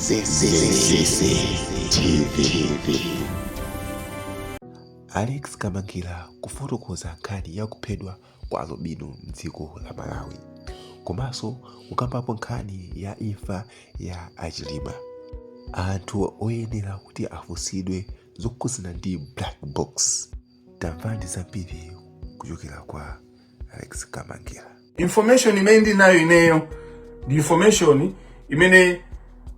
TV. Alex Kamangira kufotokoza nkhani ya kuphedwa kwa Albino m'dziko la Malawi. Komanso kukambapo nkhani ya imfa ya achilima. Anthu oyenera kuti afunsidwe zokhudzana ndi black box. Tamvani zambiri kuchokera kwa Alex Kamangira. Information imene nayo ineyo ndi information imene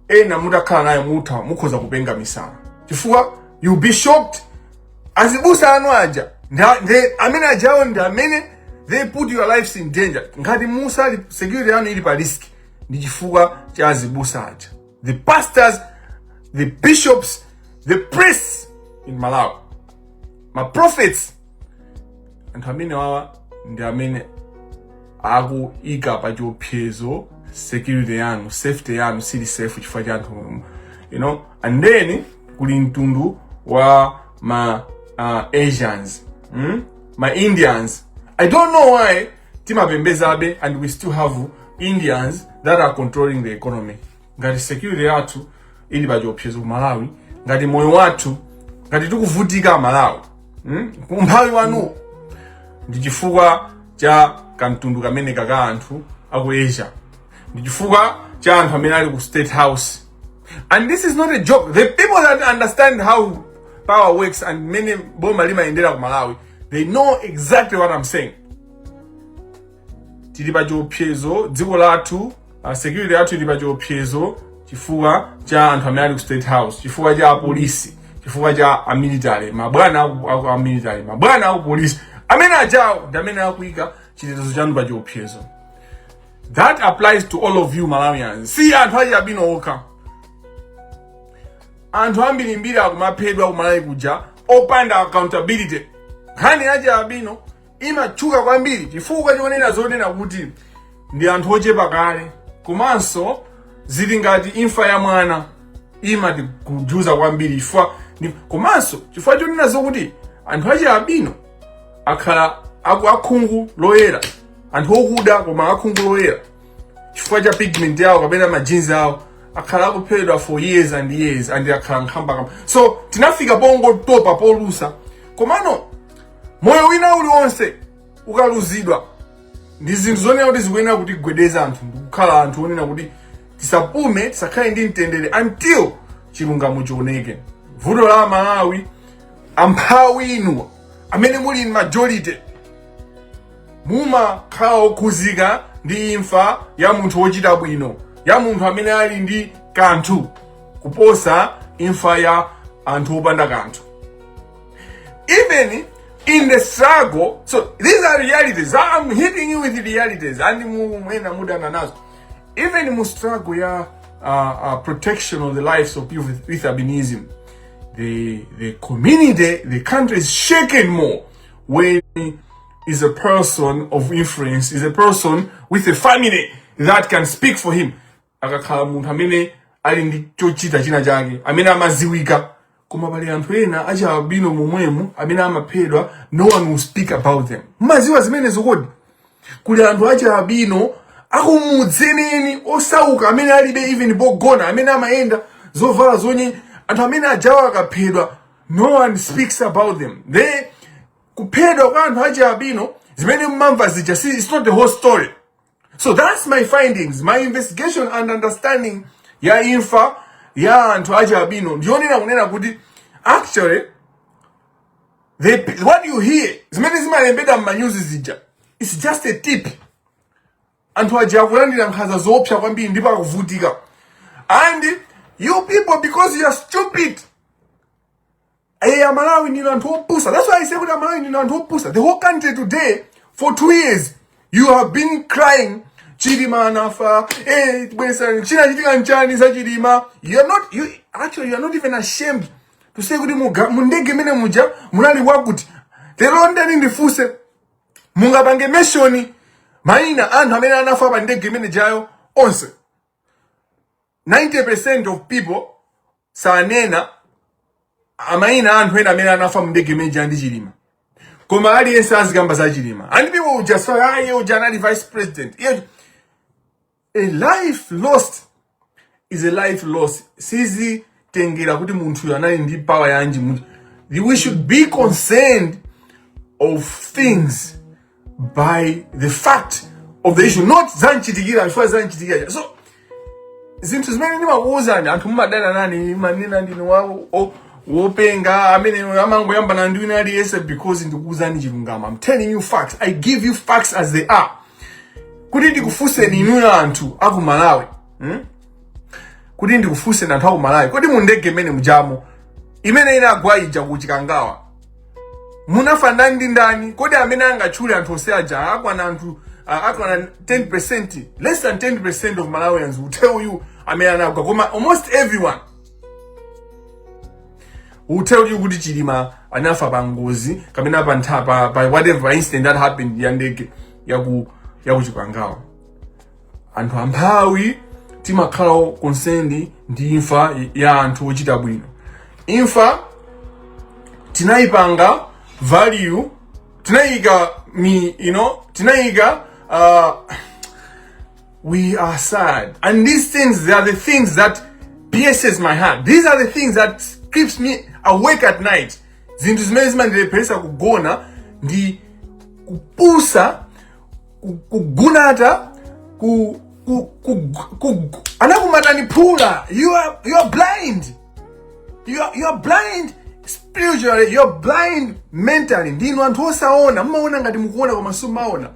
ena mutakhala nayo mukhoza kupenga misala. Chifukwa you be shocked azibusa anu aja amene ajawo ndi amene they put your lives in danger. Ngati musa security yanu ili pa risk ndi chifukwa cha azibusa aja. The pastors, the bishops, the priests in Malawi, my prophets, anthu amene wawa ndi amene akuika pa chiopsezo security yanu, safety yanu sili safe chifukwa cha anthu, and then kuli mtundu wa ma Asians, my Indians. I don't know why timapembezabe and we still have Indians that are controlling the economy. Ngati security yathu ili pa chiopsezo Malawi, ngati moyo wathu ngati tikuvutika Malawi, kumphawi wanu ndi chifukwa cha kamtundu kamene kaka anthu aku Asia, ndi chifukwa cha anthu amene ali ku State House. And this is not a joke. The people that understand how power works and many boma limayendera ku Malawi, they know exactly what I'm saying. Tili pa chiopsezo dziko lathu, security yathu ili pa chiopsezo chifukwa cha anthu amene ali ku State House, chifukwa cha polisi, chifukwa cha military, mabwana aku military, mabwana aku polisi amene ajawo ndi amene akuika chitetezo chanu pa chiopsezo. That applies to all of you Malawians. See anthu aja Albino okha. Anthu ambirimbiri akumaphedwa ku Malawi kuja opanda accountability. Nkhani aja Albino imachuka kwambiri chifukwa chionera zonena kuti ndi anthu ochepa kale. Komanso zili ngati imfa ya mwana imati kujuza kwambiri chifukwa komanso chifukwa chionera zokuti anthu aja Albino akhala akhungu loyera, anthu okuda koma akhungu loyera chifukwa cha pigment yawo kapena majinzi awo akhala akuphedwa for years and years and akhala nkhamba. So tinafika pongo topa polusa. Komano moyo wina uliwonse ukaluzidwa ndi zinthu zonena kuti zikuyenera kuti gwedeza anthu, kukhala anthu onena kuti tisapume tisakhale ndi mtendere until chilungamo chioneke. Vuto la Malawi, amphawi inu amene muli in majority mumakhala okhuzika ndi imfa ya munthu wochita bwino, ya munthu amene ali ndi kanthu kuposa imfa ya anthu opanda kanthu. Even in the struggle, so these are realities. I'm hitting you with realities and mwena mudana nazo. Even in the struggle ya protection of the lives of people with albinism, the community, the country is shaken more when is a person of influence, is a person with a family that can speak for him. Akakhala munthu amene ali ndi chochita china chake, amene amaziwika. Koma pali anthu ena aja Albino momwemo amene amaphedwa, no one will speak about them. Maziwa zimene zokodi. Kuli anthu aja Albino akumudzeneni osauka amene alibe even bogona, amene amayenda zovala zonye, anthu amene ajawa akaphedwa, no one speaks about them. Kuphedwa kwa anthu aja Albino zimene mmamva zija, see, it's not the whole story. So that's my findings, my investigation and understanding ya imfa ya anthu aja Albino. Ndionera kunena kuti actually what you hear zimene zimalembedwa m'manyuzi zija, it's just a tip. Anthu aja akulandira nkhanza zoopsa kwambiri ndipo akuvutika. And you people, because you are stupid, Malawi ni anthu opusa. That's why I say kuti Malawi ni anthu opusa. The whole country today, for 2 years, you have been crying, Chilima anafa, china chitika nchani sa Chilima. You are not even ashamed to say kuti mundege mene muja, munali wakuti. Teronda ni ndifuse, mungapange meshoni, maina anthu amene anafa pa ndege mene jayo, onse. 90% of people, sanena, amaina anthu ena amene anafa mndege meja ndi Chilima. Koma aliyense azikamba za Chilima. And people will just say, uja anali vice president. A life lost is a life loss. Sizi tengera kuti muntu yanali ndi power yanji muntu. We should be concerned of things by the fact of the issue, not zanchitikira before zanchitikira. So zinthu zimene ndimakuwuzani anthu mumadana nani manena ndini wawo wopenga amene amangoyamba na ndiwina aliyese because ndikuwuzani chilungamo. I'm telling you facts. I give you facts as they are. Kuti ndikufuse inu anthu aku Malawi. Kuti ndikufuse anthu aku Malawi. Kodi mundege mene mujamo imene inagwa ija kuchikangawa. Munafa ndi ndani? Kodi amene angachule anthu ose aja akwana anthu akwana 10%, less than 10% of Malawians will tell you amene anagwa. Koma almost everyone will tell you kuti Chilima anafa pangozi kamena pantapa by whatever incident that happened yandege ya kuchikangawa. Anthu amphawi timakhala concerned ndi imfa ya anthu ochita bwino. Imfa tinaipanga value, tinaika tinaika we are sad, and these things, they are the things that pierces my heart. These are the things that keeps me awake at night. Zinthu zimene zimandipelesa kugona ndi kupusa kugunata anakumatanipula. You are blind. You are blind spiritually, you're blind mentally. Ndino anthu osaona, mumaona ngati mukuona koma simumaona.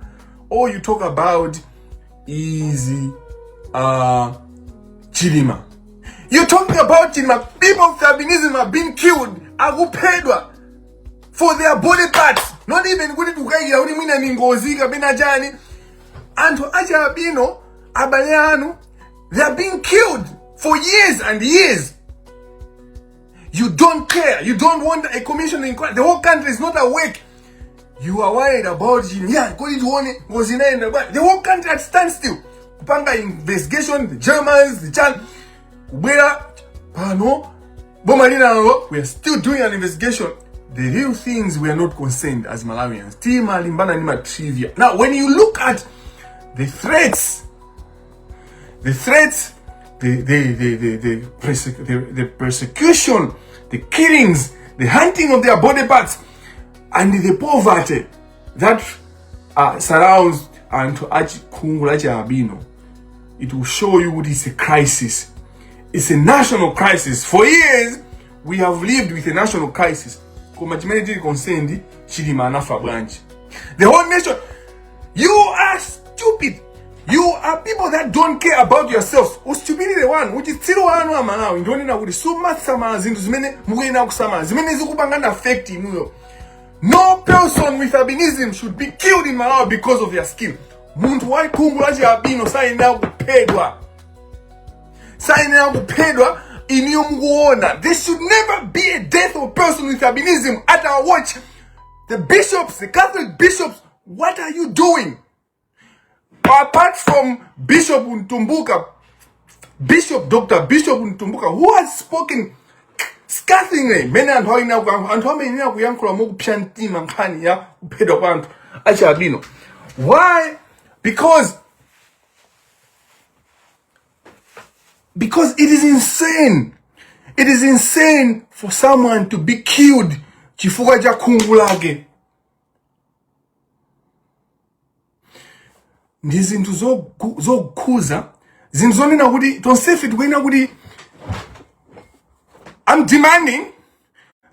All you talk about is Chilima. You're talking about Chilima. People with albinism have been killed. Kuphedwa for their body parts. Not even kuti tukaigira kuti mwina ningozi kapena jani. Anthu acha albino abale anu, they are being killed for years and years. You don't care. You don't want a commission inquiry. The whole country is not awake. You are worried about Chilima. Yeah, the whole country at standstill. Kupanga investigation, the Germans, the Chan, Kubera, Pano, Bomalina, we are still doing an investigation. The real things we are not concerned as Malawians. Tima limbana nima trivia. Now, when you look at the threats, the persecution, the killings, the hunting of their body parts, and the poverty that surrounds Anthu Albino, it will show you it is a crisis. It's a national crisis. For years, we have lived with a national crisis. Humanity concerned, Chilima anafa branch. The whole nation, you are stupid. You are people that don't care about yourselves. Stupidity the one, which is still one wa Malawi. Ndoni na kuti so much sama zindu zimene mukuyena kusama. Zimene zikupangana affect inuyo. No person with albinism should be killed in Malawi because of their skin. Muntu wa khungu la albino sayina kuphedwa. Sayina kuphedwa iniyo mukuona. There should never be a death of a person with albinism at our watch. The bishops, the Catholic bishops, what are you doing? Apart from Bishop Ntumbuka, Dr. Bishop Ntumbuka, who has spoken scathingly, many and how many kuyankula mu kupshanti mankani ya kuphedwa kwa anthu acha albino. Why? Because it is insane. It is insane for someone to be killed chifukwa cha khungu lake. Ndi zinthu zokhuza zinthu zonena kuti tonsefe tikuyenera kuti I'm demanding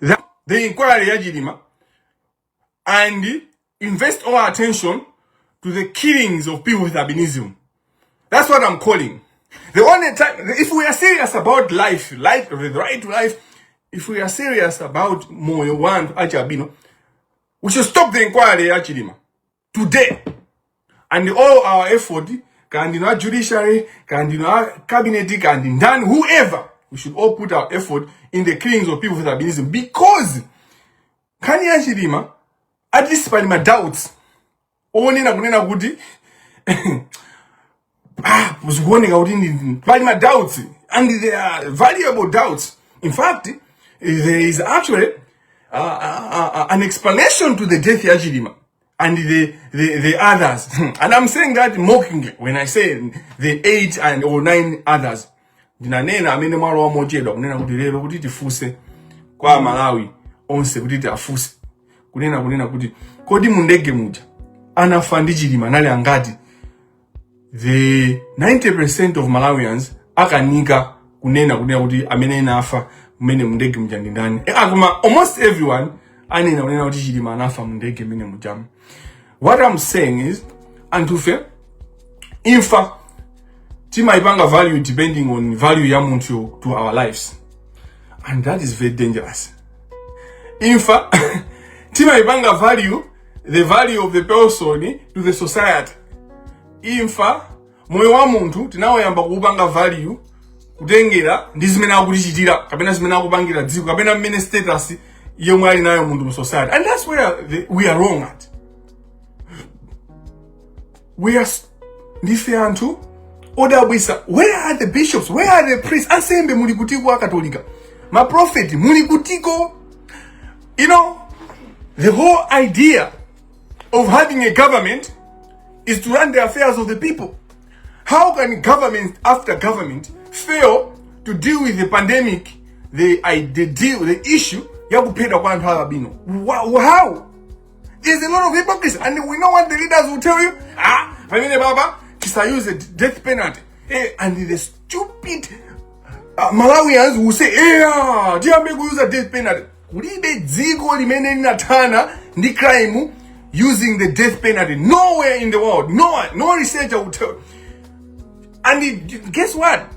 that the inquiry ya Chilima and invest all our attention to the killings of people with albinism. That's what I'm calling. The only time, if we are serious about life, the right to life, if we are serious about Moyo One Albino, we should stop the inquiry ya Chilima today. And all our effort, our judiciary, our cabinet, and whoever, we should all put our effort in the killings of people with albinism. Because Kanya Chilima, at least by my doubts, only na kunena kuti was warning out in by my doubts, and they are valuable doubts. In fact, there is actually an explanation to the death of Chilima and the others. And I'm saying that mockingly when I say the 8 or 9 others. ndinanena amene mwalo wa mochedwa kunena kuti lero kuti tifuse kwa Malawi onse kuti tiafuse kunena kuti kodi mundege muja anafa ndi chilima nali angati. The 90% of Malawians akanika kunena kuti amene anafa mmene mundege muja ndi ndani. Akoma almost everyone anena kunena kuti chilima anafa mundege mmene mujamu. What I'm saying is antufe imfa timaipanga value depending on value ya munthu to our lives, and that is very dangerous. Imfa timaipanga value, the value of the person to the society. Imfa moyo wa munthu tinawoyamba kupanga value kutengera ndi zimene akutichitira kapena zimene akupangira dziko kapena mmene status yomwe ali nayo munthu mu society, and that's where we are wrong at. We are ndife anthu odabwisa. Where are the bishops? Where are the priests? Ansembe muli kutiko akatolika, ma prophet muli kutiko. You know, the whole idea of having a government is to run the affairs of the people. How can government after government fail to deal with the pandemic, the issue ya kuphedwa kwa anthu albino? How? There's a lot of hypocrisy, and we know what the leaders will tell you. Pamene baba kisa use the death penalty, and the stupid Malawians will say, "Diambe use the death penalty." Kulibe dziko limene linathana ndi crime using the death penalty. Nowhere in the world, no researcher will tell. And guess what?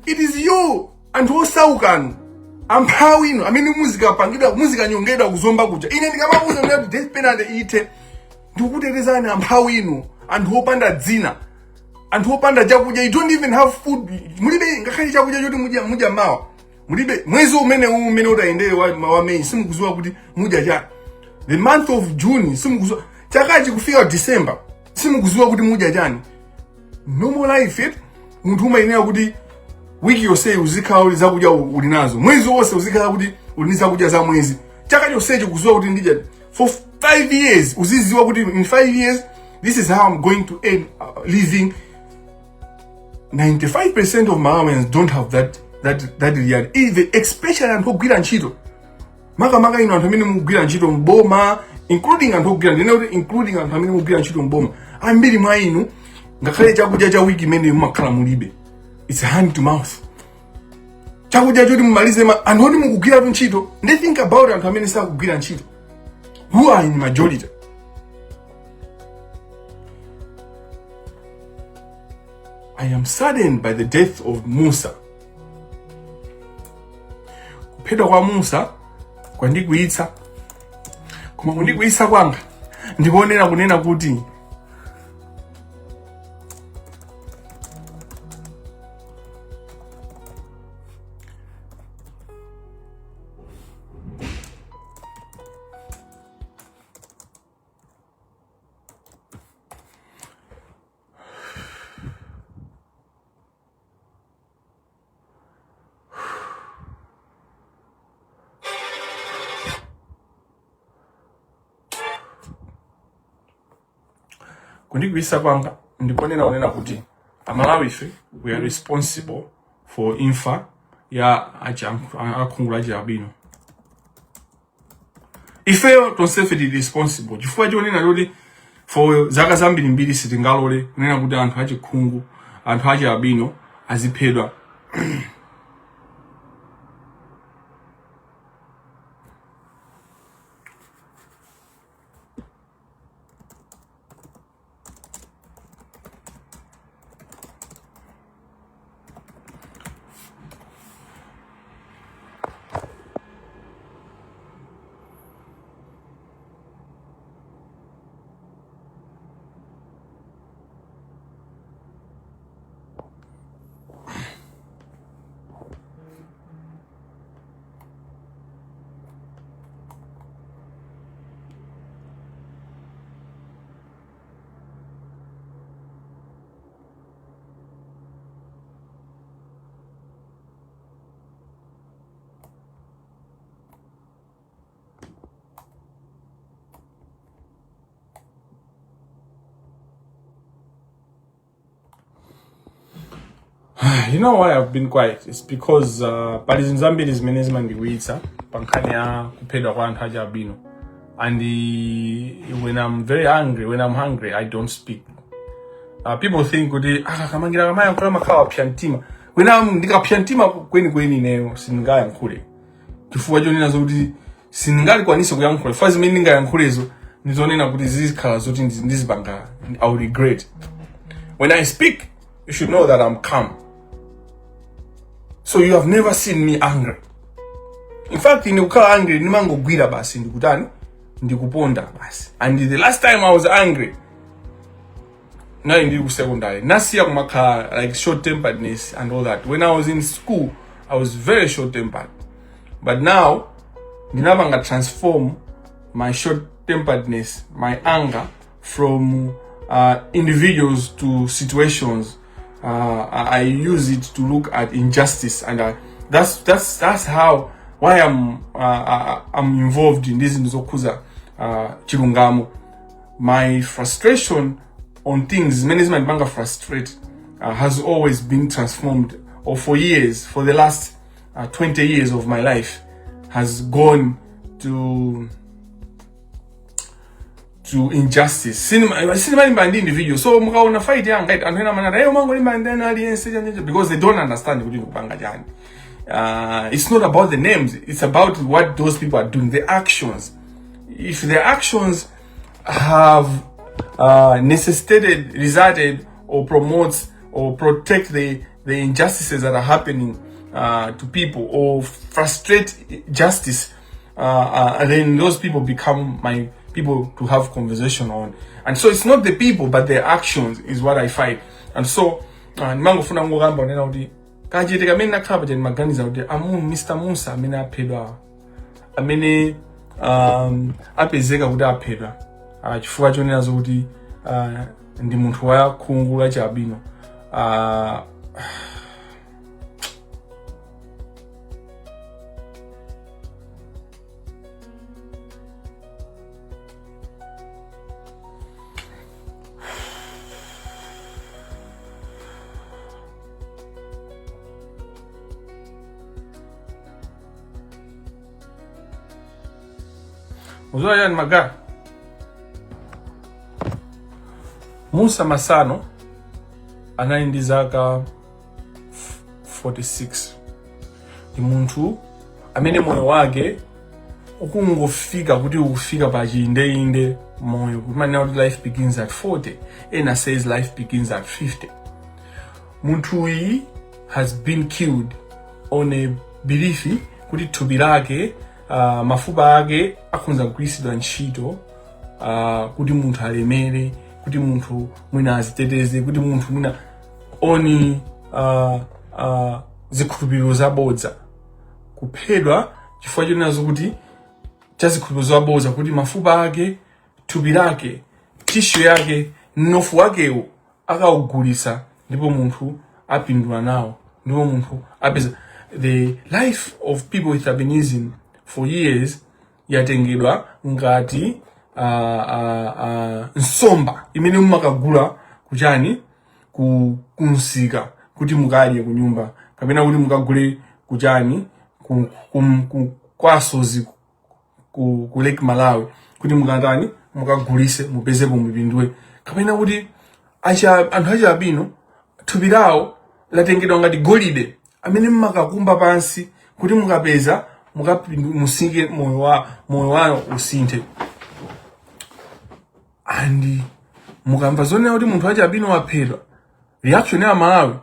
It is you and osaukan ampawino amene muzika pangidwa muzika nyongedwa kuzomba kuja. Ine ndikamabuza kuti death penalty ite ndikutetezana ampawino anthu opanda dzina, anthu opanda chakudya. You don't even have food. Mulibe ngakhale chakudya choti mudya mawa. Mulibe mwezi umene utaendere wa May simukuziwa kuti mudya chani. The month of June simukuziwa chakachi kufika December simukuziwa kuti mudya chani. Normal life it munthu umayenera kuti wiki yonse uzikhala zakudya ulinazo, mwezi wonse uzikhala kuti uliniza kudya za mwezi, chaka chonse kuziwa kuti ndidya for 5 years. Uziziwa kuti in 5 years this is how I'm going to end living. 95% of Malawians don't have that reality. Even especially anthu ogwira ntchito, maka ino anthu amene mugwira ntchito mboma, including anthu amene mugwira ntchito mboma, ambiri mwa inu ngakhale chakudya cha wiki imene mumakhala mulibe. It's hand to mouth. Chakudya choti mumalize anthu oti mukugwira ntchito. They think about anthu amene sakugwira ntchito, who are in majority. I am saddened by the death of Musa. Kuphedwa kwa Musa kwandikuitsa, koma kundikuitsa kwanga ndikuonera kunena kuti kundikuitsa kwanga ndikonena kunena kuti Amalawi ife we are responsible for imfa ya akhungu la albino. Ife tonsefe ndi responsible chifukwa chonena kuti for zaka zambiri sitingalole kunena kuti anthu achikhungu, anthu albino aziphedwa. You know why I've been quiet? It's because pali zinthu zambiri zimene zimandikwiyitsa pa nkhani ya kuphedwa kwa anthu aja albino. And when I'm very angry, when I'm hungry, I don't speak. People think kuti kamangira kamaya kula makhawa pyantima. When I'm ndikapyantima kweni neyo sindingayankhule. Chifukwa chonena zokuti sindingali kwanisa kuyankhula. First zimene ndingayankhulezo ndizonena kuti zizikhala zoti ndizipanga I will regret. When I speak, you should know that I'm calm. So you have never seen me angry. In fact, ndikukhala angry ndimangogwira basi ndikutani ndikuponda basi. And the last time I was angry, now in the secondary, nasiya kumakhala like short-temperedness and all that. When I was in school, I was very short-tempered. But now, ndinabanga transform my short-temperedness, my anger from individuals to situations. I use it to look at injustice, and that's how why I'm involved in this Nzokuza chilungamo. My frustration on things, many banga frustrate, has always been transformed, or for years, for the last 20 years of my life, has gone to injustice. Cinema individual. So mukaona fight yanga antena manana yo mango limbandana aliyense because they don't understand kuti kupanga jani. It's not about the names, it's about what those people are doing, the actions. If the actions have necessitated, resulted, or promotes or protect the injustices that are happening to people, or frustrate justice, then those people become my people to have conversation on. And so it's not the people but their actions is what I fight. And so nimangofuna ngokamba nena kuti kachitika amene nakhala pachani maganiza kuti Mr. Musa amene aphedwa amene apezeka kuti aphedwa chifukwa chonena zokuti ndi munthu wa khungu la albino. Uzoya maga Musa Masano anali zaka 46. Ni muntu amene moyo wake ukungofika kuti ukufika pa chinde moyo kumana kuti life begins at 40 and says life begins at 50. Muntu uyi has been killed on a belief kuti thupi lake mafupa ake akhonza kugwiritsidwa ntchito kuti munthu alemere, kuti munthu mwina aziteteze, kuti munthu mwina oni zikhulupiriro zabodza. Kuphedwa chifukwa chonenazo kuti chazikhulupiriro zabodza, kuti mafupa ake, thupi lake, tissue yake, mnofu wakewo akaugulitsa ndipo munthu apindula nawo, ndipo munthu apeza. The life of people with albinism for years yatengedwa ngati nsomba imene mumakagula kuchani kunsika kuti mukadye kunyumba, kapena kuti mukagule kuchani kwasozi ku Lake Malawi kuti mukatani mukagulise mupezepo mupindule, kapena kuti anthu acha albino thupi lawo latengedwa ngati golide amene mumakakumba pansi kuti mukapeza musike moyo wao usinthe. And mukamva zonena kuti munthu acha albino waphedwa, reaction ya Malawi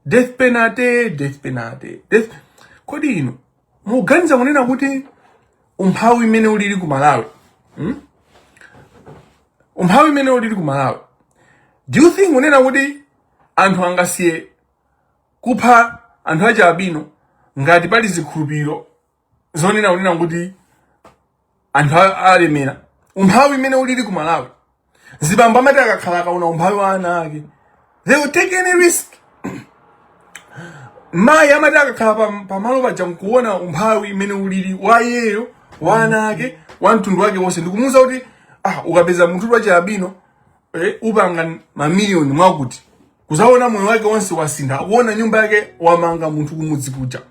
death penalty. Kodi ino muganiza kunena kuti umphawi imene ulili ku Malawi, umphawi imene ulili ku Malawi, do you think unena kuti anthu angasiye kupha anthu acha albino ngati pali zikhulupiriro zonena kuti anthu alemera? Umphawi imene ulili ku Malawi, zibambo amati akakhala akaona umphawi wa ana ake, they will take any risk. Mayi amati akakhala pamalo paja nkuona umphawi imene ulili wa yeyo, wa ana ake, wa mtundu wake wonse, ndikumuwuza kuti ukapeza munthu acha albino upanga mamiliyoni mwakuti, kuzaona moyo wake wonse wasintha, akuona nyumba yake wamanga munthu kumudzi kuja,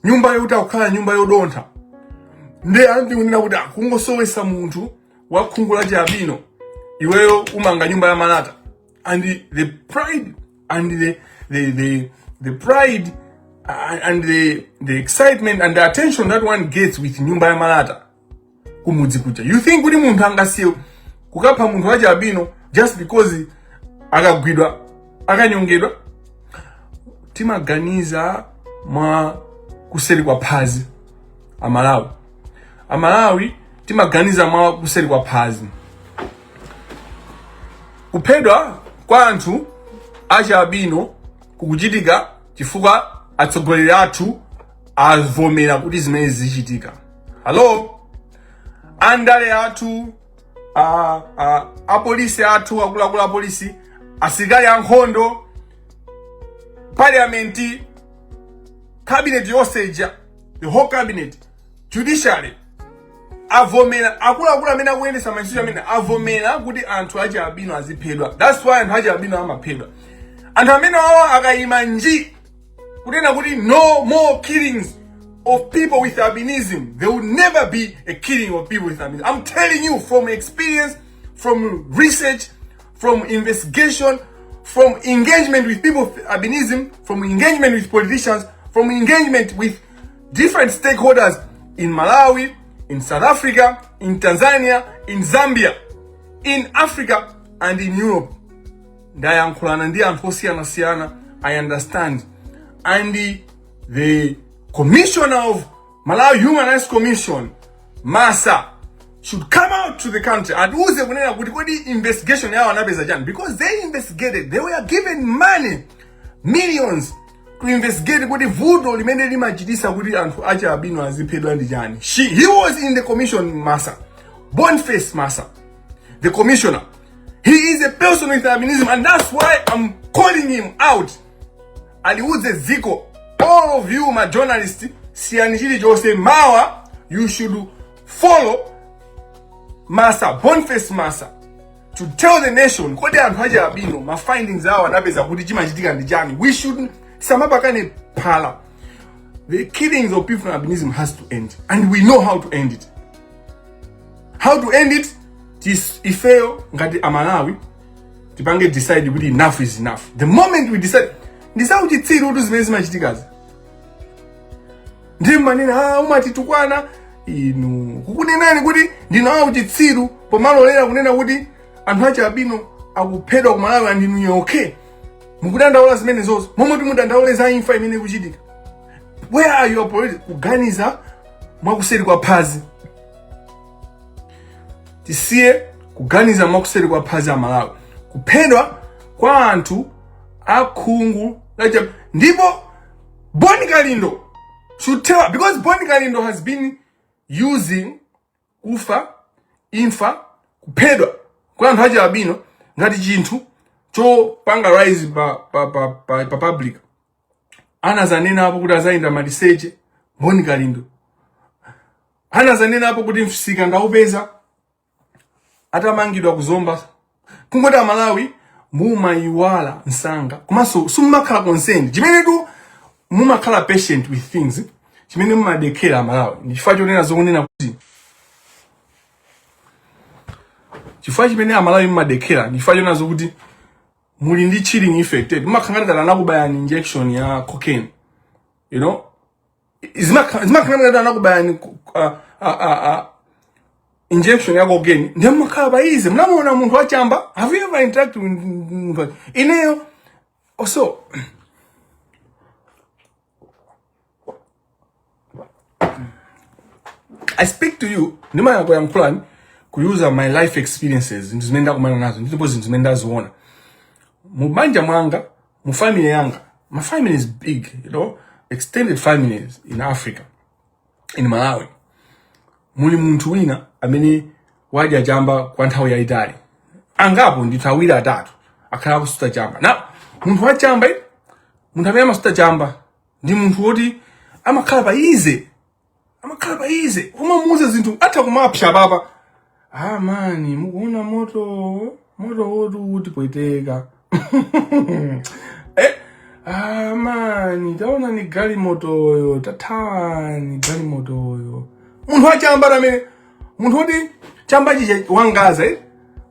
nyumba yoti akukhala nyumba yodontha. Nde andi kunena kuti akungosowesa munthu wa khungu la Albino, iweyo umanga nyumba ya Malata. And the pride and the pride and the excitement and the attention that one gets with nyumba ya Malata kumudzi kuja. You think kuti munthu angasiye kukapha munthu wa Albino just because akagwidwa akanyongedwa? Timaganiza mwa kuseri kwa phazi Amalawi timaganiza mwa kuseri kwa phazi. Kuphedwa kwa anthu a Albino kukuchitika chifukwa atsogoleri athu avomera kuti zimene zichitika. Hello, andale athu, apolisi athu, akuluakulu apolisi, asilikali ankhondo, parliament, cabinet yonse, the whole cabinet, judiciary, avomera, akuluakulu amene akuyendesa mantchito amene avomera kuti anthu a Albino aziphedwa. That's why anthu a Albino amaphedwa. Anthu amene awa akayima nji kunena kuti no more killings of people with albinism. There will never be a killing of people with albinism. I'm telling you from experience, from research, from investigation, from engagement with people with albinism, from engagement with politicians, from engagement with different stakeholders in Malawi, in South Africa, in Tanzania, in Zambia, in Africa, and in Europe. Ndayankhulana ndi anthu osiyana, I understand. And the commissioner of Malawi Human Rights Commission, Masa, should come out to the country and uze kunena kuti kodi investigation yawo anapeza chani, because they investigated. They were given money, millions, to investigate kuti vuto limene limachitisa kuti anthu a Albino aziphedwa ndi chani. He was in the commission, Masa, Boniface Masa, the commissioner. He is a person with albinism, and that's why I'm calling him out. Aliuze ziko, all of you, my journalists, sianichili jose mawa, you should follow Masa, Boniface Masa, to tell the nation kodi anthu a Albino my findings awa anapeza kuti chimachitika ndi chani. We should samabakane phala. The killings of people with albinism has to end, and we know how to end it. How to end it? Ifeyo ngati Amalawi tipange decide kuti enough is enough. The moment we decide, kuti tsiru kuti zimene zimachitikazi ndi manena umatitukwana inu kukunenani kuti ndinawo kuti tsiru pomalolera kunena kuti anthu a Albino akuphedwa ku Malawi and inu okay mukudandaula zimene zozo momwe timudandaule za imfa imene kuchitika. Where are your politics? Kuganiza mwakuseri kwa phazi. Tisiye kuganiza mwakuseri kwa phazi a Malawi. Kuphedwa kwa anthu akhungu ndipo Boni Kalindo should tell, because Boni Kalindo has been using kufa, imfa, kuphedwa kwa anthu a Albino ngati chinthu chopanga rise pa public. Anazanena hapo kuti azayenda maliseche Boni Kalindo. Anazanena hapo kuti mfisika ndaupeza atamangidwa kuzomba. Kungoti Malawi mumayiwala nsanga komanso simumakhala concerned chimene tu mumakhala patient with things chimene mumadekera Malawi. Chifukwa chonena zokunena kuti chifukwa chimene Malawi mumadekera chifukwa chonena zokuti muli ndi chilling effect. Mumakhangatika anakubayani injection ya cocaine, you know, zimakhangatika anakubayani injection ya cocaine. Ndiye mumakhala baize mnamuona munthu wachamba. Have you ever interacted with ineyo also? I speak to you ndima yako yankhulani kuyuza my life experiences ndizimenda kumana nazo ndipo zimenda ziona mubanja mwanga mu family yanga. My family is big, you know, extended families in Africa, in Malawi. Muli munthu wina amene waja jamba kwa nthawi yayitali angapo ndithu awiri atatu akhala kusuta jamba. Na munthu wa jamba munthu amene amasuta jamba ndi munthu woti amakhala paize umamuuza zinthu atha kumapsha papa. Mani mukuona moto wotu kuti poiteka mani taona ni galimoto oyo tatani galimoto oyo muntu wachamba ramene muntu oti chamba chije wangaza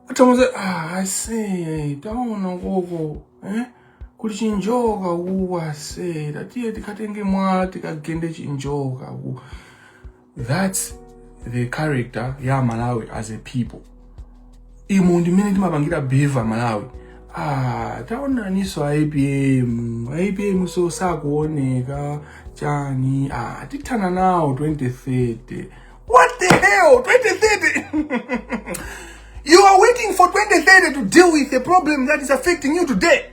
atamuze I say taona koko kuli chinjoka uwa say tatiye tikatenge mwa tikagende chinjoka that's the character ya Malawi as a people. Imundi mene timapangira behave Malawi. Taona niso IPM so sakuoneka chani titana now 2030. What the hell? 2030? You are waiting for 2030 to deal with a problem that is affecting you today.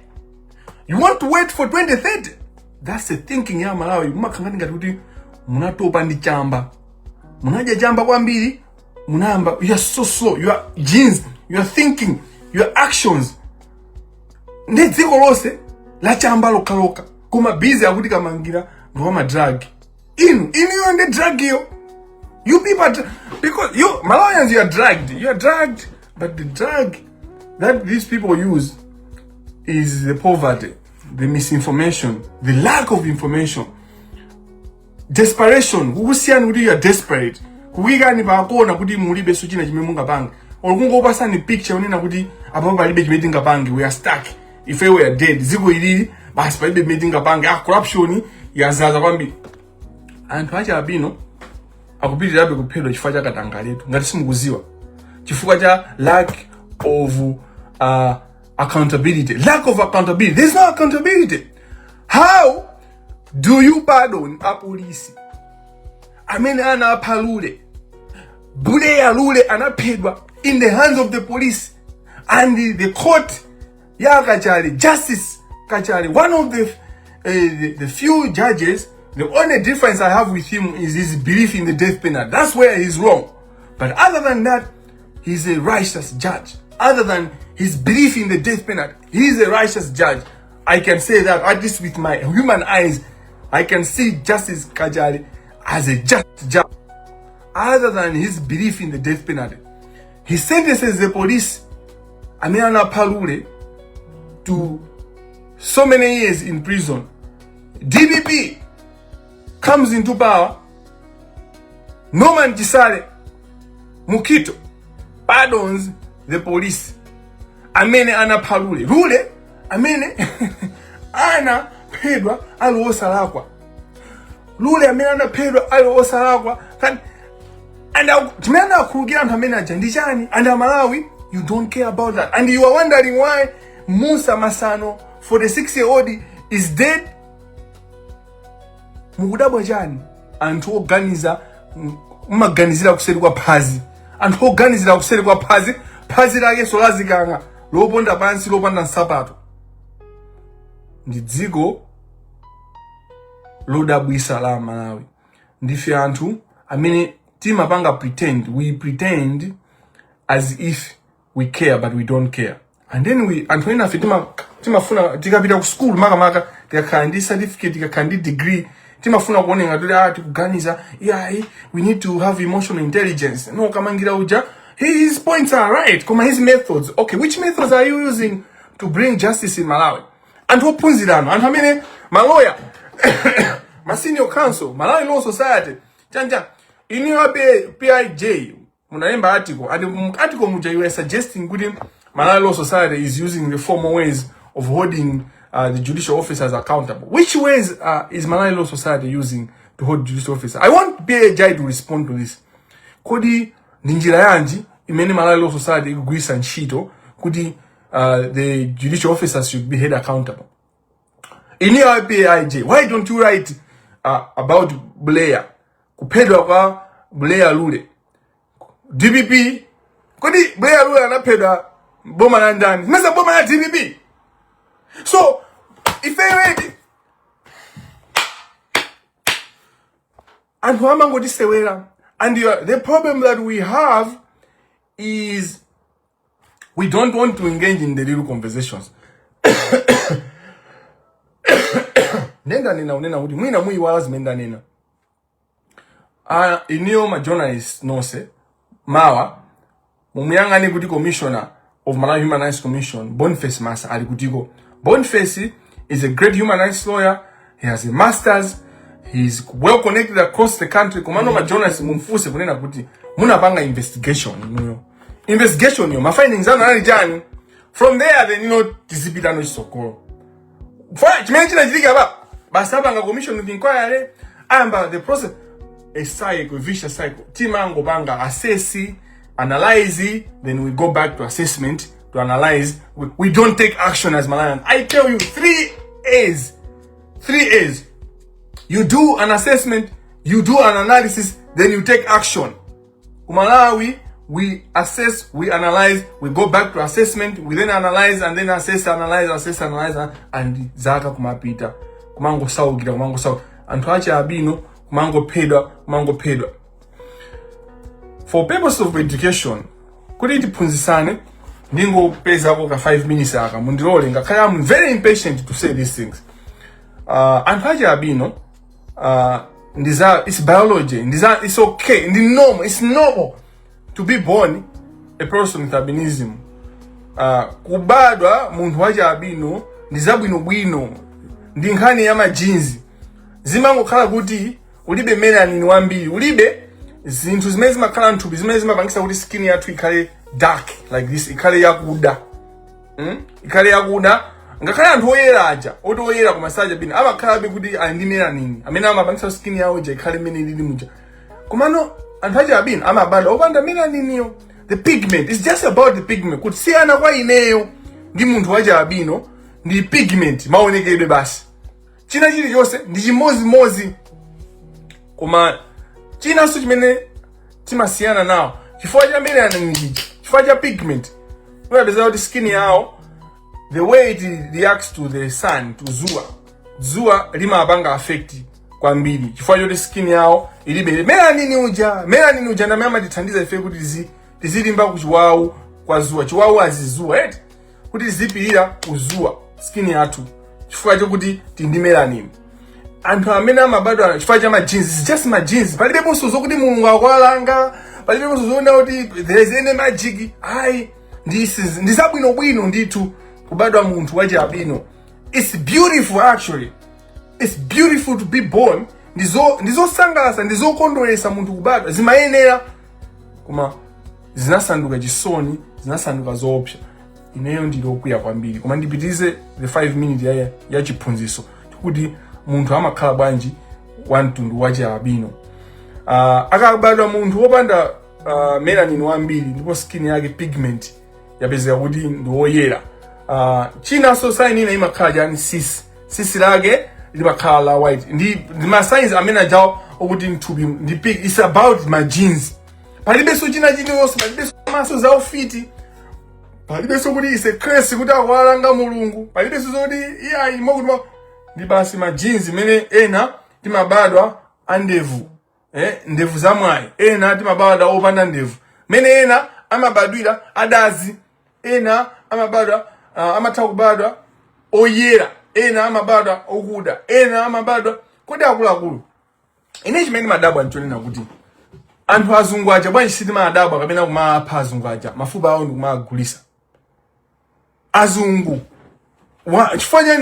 You want to wait for 2030? That's the thinking ya Malawi. Mumakangani ngati kuti munatopa ndi chamba. Munaja jamba kwambiri, munamba. You are so slow. Your genes, your thinking, your actions. Ndi dziko lose la chamba lokaloka. Kuma busy akuti kamangira ngoma drug. Inu you the drug yo. You people because you Malawians, you are drugged. You are drugged, but the drug that these people use is the poverty, the misinformation, the lack of information, desperation. Kukusiyani kuti you are desperate. Kuwika ni pakona kuti mulibe suchina chimene mungapanga. Olungopasa ni picture unena kuti apo palibe chimene tingapange. We are stuck. If we were dead, ziko ilili basi palibe chimene tingapange. Corruption yazaza kwambiri. Anthu acha Albino akupitirabe kuphedwa chifukwa cha katanga letu ngati simukuziwa. Chifukwa cha lack of accountability. Lack of accountability. There's no accountability. How do you pardon a police? Amene anapha Lule. Bule ya Lule anaphedwa in the hands of the police. And the court ya Kachali, Justice Kachali, one of the few judges, the only difference I have with him is his belief in the death penalty. That's where he's wrong. But other than that, he's a righteous judge. Other than his belief in the death penalty, he's a righteous judge. I can say that, at least with my human eyes, I can see Justice Kajali as a just judge. Other than his belief in the death penalty, he sentences the police, Amiana Palule, to so many years in prison. DBP comes into power. Norman Chisale Mukito pardons the police. Amene ana Palule. Rule amene ana pedwa alo osalakwa. Lule amene ana pedwa alo osalakwa. And timena kurugira anthu amene aja ndi chani? And Malawi, you don't care about that. And you are wondering why Musa Masano, for the 6-year-old, is dead. Mukudabwa chani? Anthu oganiza maganizira kuseri kwa phazi. Anthu oganizira kuseri kwa phazi. Phazi lake solazikanga. Loponda pansi lopanda nsapato. Ndi dziko lodabwisa la Malawi. Ndife anthu amene timapanga pretend. We pretend as if we care, but we don't care. And then anthu ena timafuna tikapita ku school maka tikakandi certificate, tikakandi degree, timafuna kuonenga kuti tikuganiza we need to have emotional intelligence. No, kamangira uja his points are right, koma his methods. Okay, which methods are you using to bring justice in Malawi? Anthu ophunzirano, anthu amene maloya ma senior council, Malawi Law Society, chanja in your PIJ munalemba article, and article muja you are suggesting kuti Malawi Law Society is using the formal ways of holding the judicial officers accountable. Which ways is Malawi Law Society using to hold judicial officers? I want PIJ to respond to this. Kodi ninjira yanji imene Malawi Law Society ikugwisa ntchito kuti the judicial officers should be held accountable. In your PIJ, why don't you write about Blair? Kuphedwa kwa Blair Lule. DBP, kodi Blair Lule anaphedwa boma la ndani. Nasa boma la DBP. So, if I read and Huamango disewera, and the problem that we have is we don't want to engage in the real conversations. Nenda nina unena hudi mwina mui walas menda nina. Inyo ma journalist no se mawa mumuyanga ni kuti commissioner of Malawi Human Rights Commission, Boniface Massa alikutiko. Boniface is a great human rights lawyer. He has a master's. He's well connected across the country. Kumano ma journalists mumfuse kunena kuti munapanga investigation investigation yo ma findings anu ali jani. From there then tizipita no chisokolo. For chimene chinachitika basapanga commission of inquiry amba the process a cycle, vicious cycle. Timango banga assess, analyze, then we go back to assessment to analyze. We don't take action as Malawian. I tell you 3 A's. 3 A's. You do an assessment, you do an analysis, then you take action. Malawi, we assess, we analyze, we go back to assessment, we then analyze and then assess, analyze, and zaka kumapita. Kumango saugira, kumango sau. Antwacha Albino, kumango pedwa. For purpose of education, kuti tiphunzisane ndingo peza ko ka 5 minutes aka mundilole ngakhala I'm very impatient to say these things. Antwacha Albino, it's biology, it's okay, it's normal to be born a person with albinism. Kubadwa muntu wacha albino ndizabwino ndi nkhani ya majinzi. Zimangokhala kuti ulibe melanin wambiri, ulibe zinthu zimene zimakhala nthupi zimene zimapangisa kuti skin yathu ikhale dark like this, ikhale yakuda. Ikhale yakuda. Ngakhale anthu oyera aja, oyera kumasaja bino amakhala kuti ndi melanin amene amapangisa skin yawo ija ikhale imene ili muja. Komano anthu aja albino amabadwa opanda melanin yo. The pigment, it's just about the pigment. Kuti siyana kwa ineyo ndi munthu wacha albino ndi pigment maonekedwe basi. China chilichonse ndi chimozimozi. Koma china so chimene timasiyana nawo chifukwa cha melanin ija, chifukwa cha pigment. Unapeza kuti skin yawo the way it reacts to the sun, to zuwa limapanga affect kwambiri chifukwa choti skin yawo ilibe melanin uja na mama tithandiza ife kuti tizilimba kuchiwawu kwa zuwa, chiwawu azizuwa kuti zipirira kuzuwa skin yathu chifukwa chokuti tindi melanin. Anthu amene amabadwa chifukwa cha majinsi, it's just majinsi. Palibe bonso zokuti Mulungu akwalanga, palibe bonso zoona kuti there is any magic. Ndisabwino ndithu kubadwa munthu wacha albino. It's beautiful actually. It's beautiful to be born. Ndizosangalatsa, ndizokondweresa munthu kubadwa. Zimayenera koma zinasanduka chisoni, zinasanduka zoopsa. Ineyo ndilokwiya kwambiri. Koma ndipitize the 5 minutes ya chiphunziso kuti munthu amakhala bwanji wa mtundu wacha albino. Akabadwa munthu wopanda melanin wambiri ndipo skin yake pigment yapezeka kuti ndi woyera. China so sign ina imakhala jani sisi lake limakhala la white. Ndi ma signs amene ajawo okuti mthupi ndi pig. It's about my genes. Palibe so china chiliyonse, palibe so maso za ufiti, palibe so kuti ise crazy kuti akwalanga Mulungu, palibe so kuti iya imokuti ndi basi ma genes mene ena timabadwa andevu, ndevu za mwayi, ena timabadwa opanda ndevu, mene ena amabadwira adazi, ena amabadwa amatha kubadwa oyera, ena amabadwa okuda, ena amabadwa kodi akuluakulu. Ine chimene madabwa nchonena kuti anthu azungu aja bwanji sitima adabwa kapena kumapha azungu aja mafupa awo ndikumagulisa. Azungu chifanya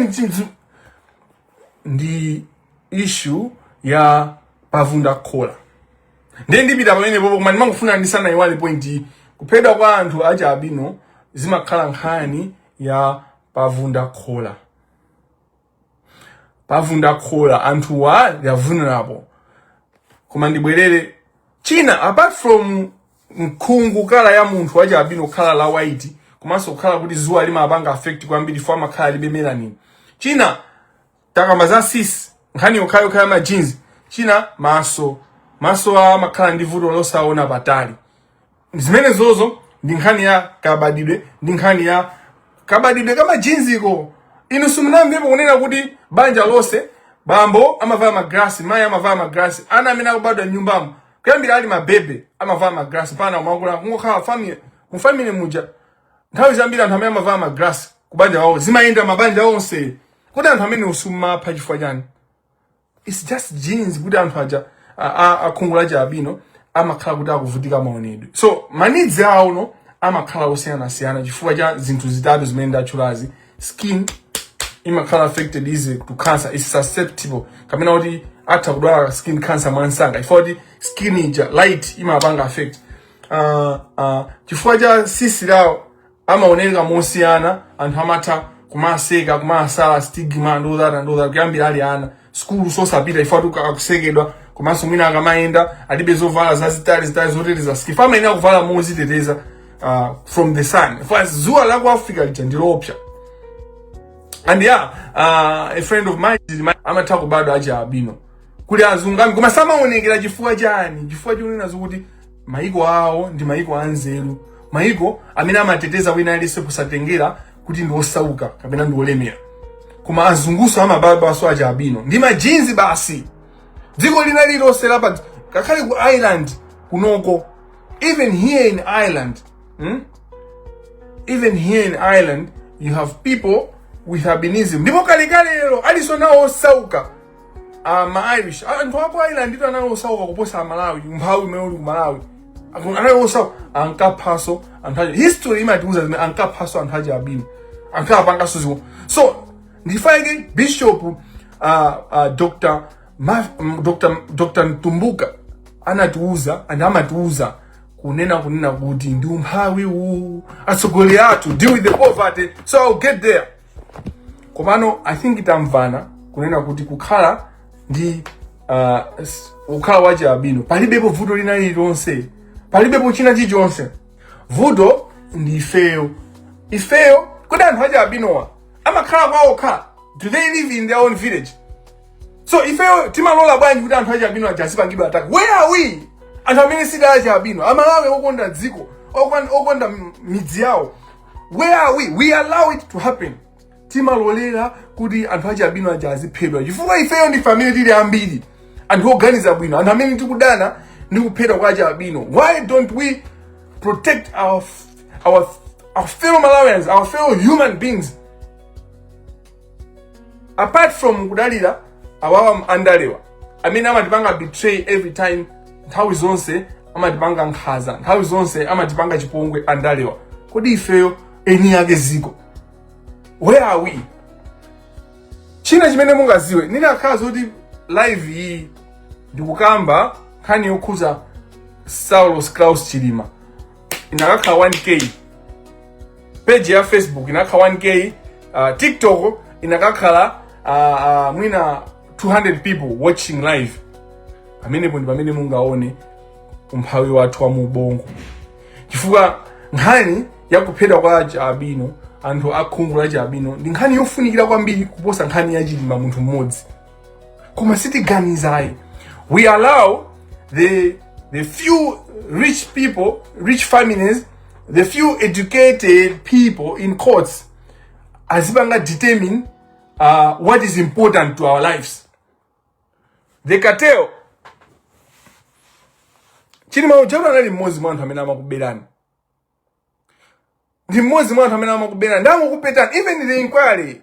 ndi issue ya pavunda khola. Ndiye ndipita pamene popo koma ndimangofuna ndisana iwale point kuphedwa kwa anthu acha albino zimakhala nkhani ya pavunda khola. Pavunda khola anthu wa vulnerable. Koma ndibwerere China, apart from mkhungu kala ya munthu wacha albino kala la white, komanso kala kuti zuwa limapanga affect kwambiri fama kala libe melanin. China takamba za cis nkhani yokhayo kaya ma genes. China maso amakhala ndi vuto losaona patali. Zimene zozo ndi nkhani ya kabadidwe, ndi nkhani ya kabadidwe kama genes iko. Inu simunamvepo kunena kuti banja lose bambo amavala magrasi, mayi amavala magrasi, ana amene akubadwa nyumbamo kuyambira ali mabebe amavala magrasi pana umangula ngokhala family muja. Nthawi zambiri anthu amene amavala magrasi kubanja wawo zimayenda mabanja onse. Kuti anthu amene usumapha chifukwa chani? It's just genes kuti anthu aja akhungula cha albino amakhala kuti akuvutika maonedwe. So manidzi awo amakhala osiyana chifukwa cha zinthu zitatu zimene ndatchulazi. Skin imakhala affected easy to cancer, is susceptible kamena kuti atha kudwala skin cancer mwansanga chifukwa kuti skin ija light imapanga affect. Chifukwa cha sisi lawo amaoneka mosiyana, anthu amatha kumaseka kumasala stigma and all that kuyambira ali ana school sosapita chifukwa kuti akusekedwa, komanso mwina akamayenda alibe zovala zazitali zoteteza skin, fama ina kuvala moziteteza from the sun. For zuwa la ku Africa lija ndilopsa. And a friend of mine amatha kubadwa achi albino kuli azungami koma samaonekera chifukwa chani, chifukwa chonena zokuti maiko awo ndi maiko anzeru, maiko amene amateteza wina alise kusatengera kuti ndi osauka kapena ndi olemera. Koma azunguso amababa so achi albino ndi majinzi basi. Dziko lina lilonse lapa kakali ku Ireland kunoko, even here in Ireland, even here in Ireland you have people with albinism. Ndipo kalekale lero aliso nawo osauka ma-Irish anthu apo Ireland ndito anawo osauka kuposa Malawi, mphawi imene ku Malawi anawo osauka ankaphaso anthu aja. History imatiuza zimene ankaphaso anthu aja albino, anthu apangaso ziko. So ndifake Bishop Dr. Ntumbuka anatiuza and amatiuza kunena kuti ndi umphawi atsogoleri athu deal with the poverty. So I'll get there. Komano I think itamvana kunena kuti kukhala ndi ukhala wachi albino palibepo vuto lina lilonse, palibepo china chilichonse. Vuto ndi ifeyo kodi anthu achi albinowa amakhala kwawo okha, do they live in their own village? So ifeyo timalola bwanji kuti anthu achi albino ajazipangidwa ataka? Where are we? Anthu amene sida achi albino amalawi okonda dziko, okonda midzi yawo, where are we? We allow it to happen. Timalolera kuti anthu achi albino ajaziphedwa chifukwa ifeyo ndi family tili ambiri, anthu oganiza bwino, anthu amene tikudana ndi kuphedwa kwa achi albino. Why don't we protect our fellow Malawians, our fellow human beings? Apart from kudalira awawa andalewa amene amatipanga betray every time, nthawi zonse amatipanga nkhaza, nthawi zonse amatipanga chipongwe andalewa, kodi ifeyo eni yake ziko, where are we? China chimene mungaziwe ndinakhala zoti live iyi ndikukamba nkhani yokhuza Saulos Klaus Chilima inakakhala 1k, page ya Facebook inakhala 1k, TikTok inakakhala mwina 200 people watching live. Pamenepo ndi pamene mungaone umphawi wathu wa mubongo, chifukwa nkhani yakuphedwa kwa achi albino, anthu akhungu la achi albino ndi nkhani yofunikira kwambiri kuposa nkhani ya Chilima munthu mmodzi. Koma sitiganizayi, we allow the few rich people, rich families, the few educated people in courts azipanga determine what is important to our lives. The cartel Chilima ujana nali mmozi mwa anthu amene amakuberani, ndi mmozi mwa anthu amene amakuberani, ndangu kupetani. Even the inquiry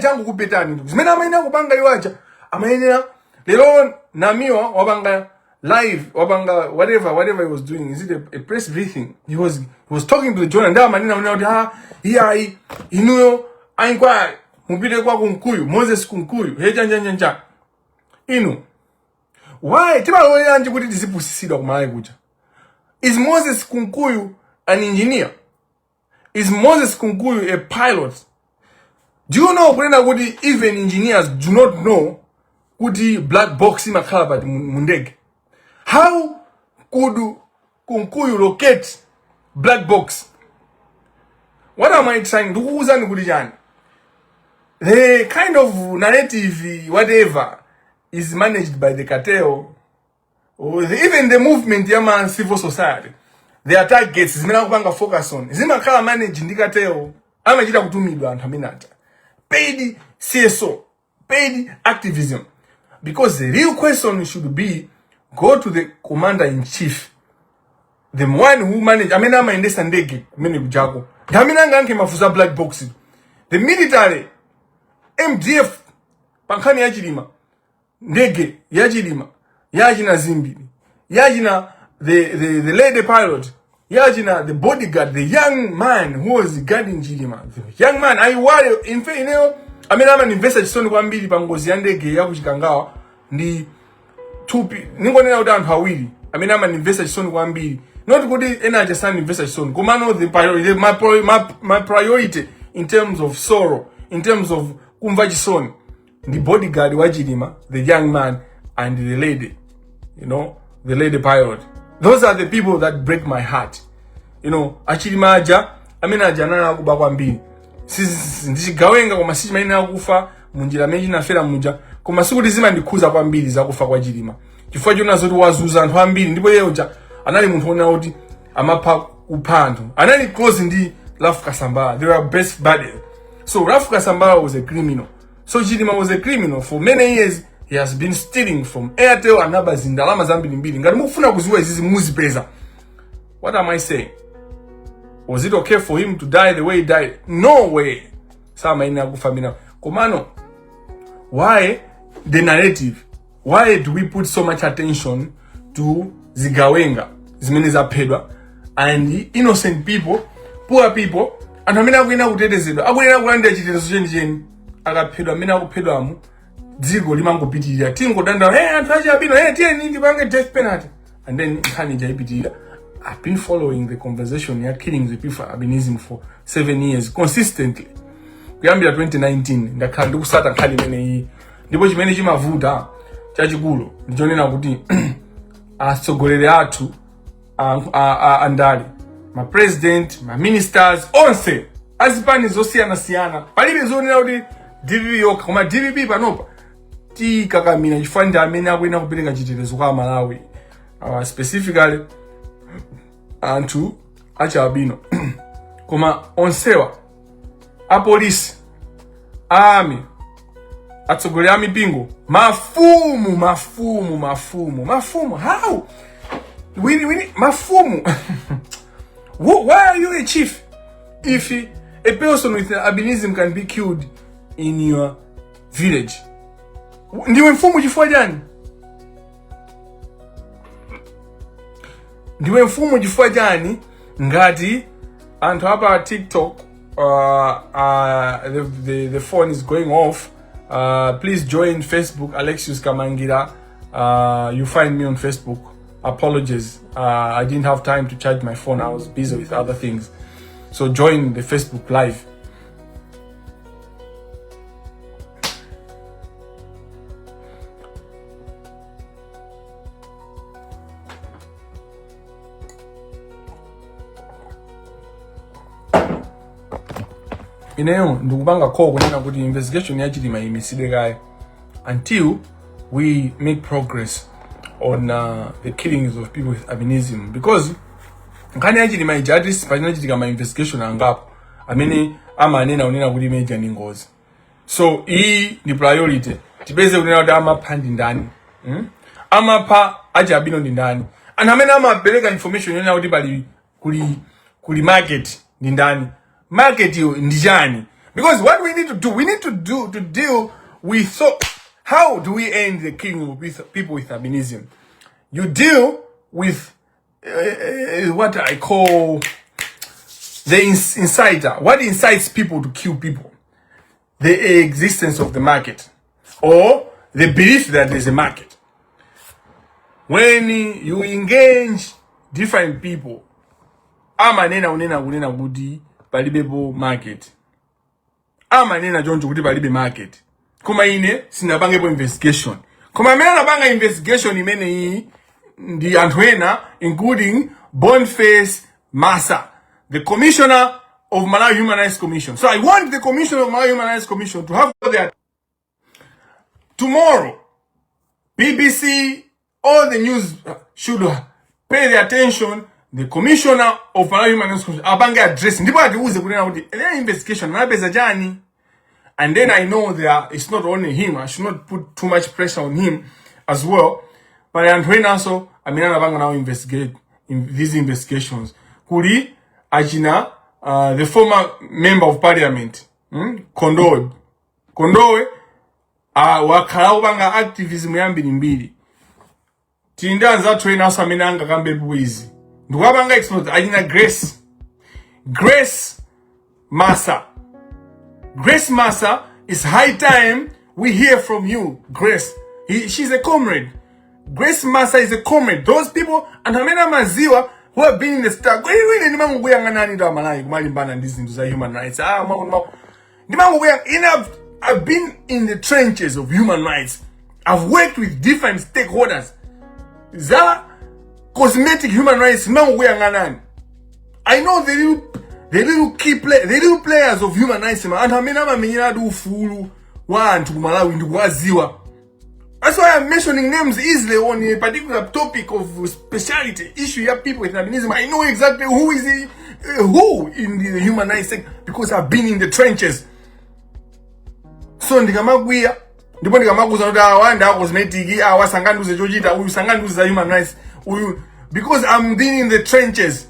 changu kupetani zimene amayenera kupanga iwacha amayenera lero namiwa wapanga live, wapanga whatever he was doing. Is it a press briefing? He was talking to the journal. Nda manina unena kuti inuyo inquiry mupite kwa kunkuyu Moses kunkuyu hechanja inu. Why timalolera nje kuti tizipusisidwa kumalawi kuja? Is Moses kunkuyu an engineer? Is Moses kunkuyu a pilot? Do you know kunena kuti even engineers do not know kuti black box imakhala pati mundege? How could kunkuyu locate black box? What am I trying to kuuzani kuti chani? The kind of narrative whatever is managed by the cartel, or even the movement yaman civil society. Their targets zimene akupanga focus on zimakhala managed ndi cartel, amachita kutumidwa anthu amene ata paid CSO, paid activism. Because the real question should be, go to the commander-in-chief, the one who manage amene amayendesa ndege kumene kujako, amene anganke mafuza black box. The military MDF pankhani ya Chilima, ndege ya Chilima, yachina Zimbiri, yachina the lady pilot, yachina the bodyguard, the young man who was guarding Chilima. The young man, I worry, in fact, you know, amene amaninvesta chisoni kwambiri pa ngozi ya ndege ya kuchikangawa ndi tupi ningonena kuti anthu awiri amene amaninvesta chisoni kwambiri, not kuti ena achasani investa chisoni, komano my priority in terms of sorrow, in terms of kumva chisoni, the bodyguard wa Chilima, the young man, and the lady, you know, the lady pilot. Those are the people that break my heart. You know, Achilima aja amene ajanana kuba kwambiri. Ndichigawenga koma sichimene akufa munjira meji nafera muja, koma sikuti zima ndikuza kwambiri za kufa kwa Chilima. Chifukwa chona zoti wazuza anthu ambiri, ndipo yeyoja anali munthu ona kuti amapha kupha anthu. Anali close ndi Rafu Kasambala. They were best buddies. So Rafu Kasambala was a criminal. So Chilima was a criminal. For many years, he has been stealing from Airtel and others in ndalama zambiri mbiri. Ngati mukufuna kuziwa izizi muzipeza. What am I saying? Was it okay for him to die the way he died? No way. Sama ina kufamina. Komano, why the narrative? Why do we put so much attention to zigawenga, zimene zaphedwa, and the innocent people, poor people, and amene akuina kutetezedwa, akuina kulandira chitetezo cheni akaphedwa, amene akuphedwa amu dziko limangopitirira tingodanda anthu achi Albino tiyeni ndipange death penalty, and then nkhani jaipitirira. I've been following the conversation ya killing the people for albinism for 7 years consistently. Kuyambira 2019 ndakhala ndikusata nkhani imene iyi, ndipo chimene chimavuta chachikulu ndichonena kuti atsogoleri athu andali ma president, ma ministers, onse azipani zosiyana palibe zonena kuti DVB yokha, koma DVB panopa tikakamira chifukwa ndi amene akuyenera kupereka chitetezo kwa Malawi, specifically anthu achi Albino. Koma onsewa apolisi, army, atsogoleri a mipingo, mafumu, how? We need mafumu. Why are you a chief if a person with albinism can be killed in your village? Ndiwe mfumu chifukwa jani? Ndiwe mfumu chifukwa jani ngati anthu hapa TikTok, the phone is going off. Please join Facebook, Alexius Kamangira. You find me on Facebook. Apologies, I didn't have time to charge my phone. I was busy with other things. So join the Facebook live. Ineyo ndikupanga call kunena kuti investigation ya Chilima imisidwe kaya until we make progress on the killings of people with albinism, because nkhani ya Chilima ijadis pachina chitika ma investigation angapo amene amanena unena kuti major ni ngozi. So hii ni priority tipeze kunena kuti amapha ndi ndani, amapha achi Albino ndi ndani, and amene amapereka information yonena kuti pali kuli market ndi ndani. Market you ndijani, because what we need to deal with. So how do we end the killing of people with albinism? You deal with what I call the insider. What incites people to kill people? The existence of the market, or the belief that there's a market. When you engage different people, amanena unena kuti palibebo market, amanena jonjo kuti palibe market, koma ine sinapangepo investigation. Koma amene anapanga investigation imene iyi ndi anthu ena, including Boniface Massa, the commissioner of Malawi Human Rights Commission. So I want the commissioner of Malawi Human Rights Commission to have that tomorrow. BBC, all the news should pay the attention. The commissioner of Malawi Human Rights Commission abange address ndipo atiuze kunena kuti investigation manapeza jani. And then I know that it's not only him. I should not put too much pressure on him as well. But anthu ena also amene anapanga now investigate in these investigations kuli achina the former member of parliament, Kondowe wakhala upanga activism yambiri mbiri. Tindanza athu ena also amene angakambe bwizi ndikapanga expose ayina Grace Massa. Grace Massa, it's high time we hear from you, Grace. She's a comrade. Grace Massa is a comrade. Those people, and Hamena Maziwa, who have been in the struggle, human rights. I've been in the trenches of human rights. I've worked with different stakeholders. Zala cosmetic human rights. I know the little players of human rights. And Hamena do fool one to Malawi into Waziwa. That's why I'm mentioning names easily on a particular topic of speciality issue. You have people with albinism. I know exactly who is who in the human rights sector because I've been in the trenches. So ndikamagwira ndipo ndikamakuza kuti awanda cosmetic awasanganduze chochita uyu sanganduza human rights uyu because I'm been in the trenches.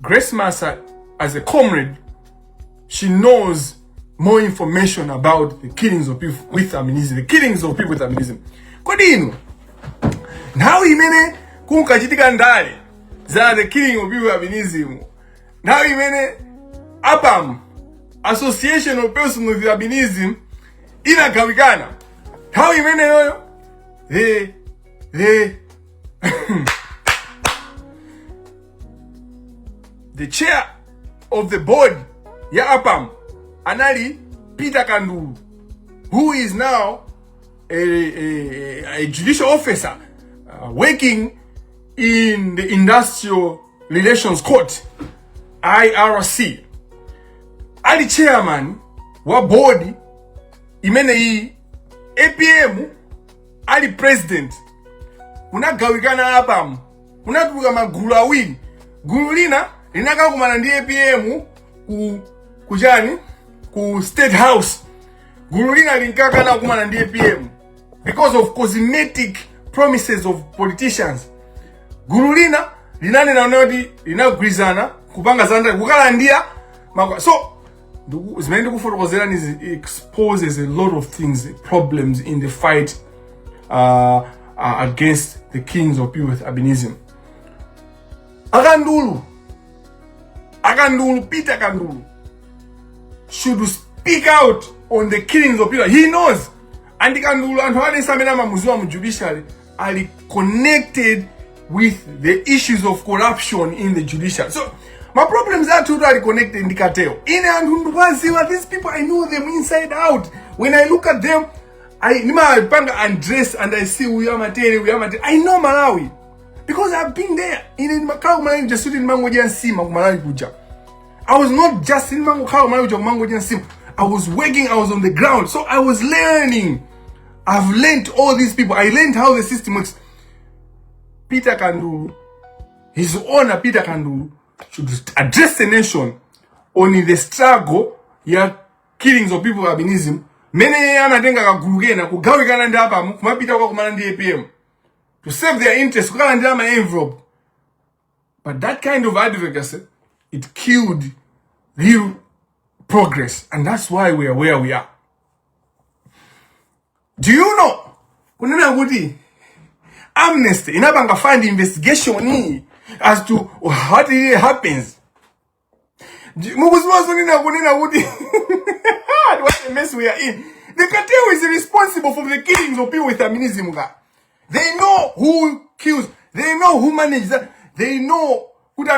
Grace Massa, as a comrade, she knows more information about the killings of people with albinism. The killings of people with albinism. Kodino. Now imene kunkachitika ndale za the killing of people with albinism. Now imene APAM, Association of Persons with Albinism, inagawikana. How imene yoyo? The chair of the board ya APAM anali Peter Kandulu, who is now a judicial officer working in the Industrial Relations Court, IRC. Ali chairman wa board imene hii APM, ali president. Unagawikana APAM, unatuluka magulu awiri. Gulu lina linakakumana ndi APM kujani ku State House. Gulu lina linkakana kumana ndi APM because of cosmetic promises of politicians. Gulu lina linane na unodi linagwizana kupanga zanda kukalandia. So zimene kufotokozera is exposes a lot of things, problems in the fight against the killings of people with albinism. Peter Kandulu should speak out on the killings of people. He knows. And Kandulu and Hwade Samena Mamuzuwa judiciary are connected with the issues of corruption in the judiciary. So my problems are totally connected in the cartel. These people, I know them inside out. When I look at them, I undress and I see we are material. I know Malawi. Because I've been there. In Malawi, just in Mangoja and Sima, Malawi Kuja. I was not just in Malawi, Mangoja and Sima. I was working, I was on the ground. So I was learning. I've learned all these people. I learned how the system works. Peter Kandulu, his owner Peter Kandulu, should address the nation on the struggle ya killings of people with albinism. Many anatenga kagurugena kugawikana ndi APAM kumapita kwa kumana ndi APM to save their interest kukala ndi ama envelope. But that kind of advocacy, it killed real progress, and that's why we are where we are. Do you know kunena kuti Amnesty inabanga fund investigation as to what really happens. What the mess we are in. The cartel is responsible for the killings of people with albinism. They know who kills. They know who manages that. They know who the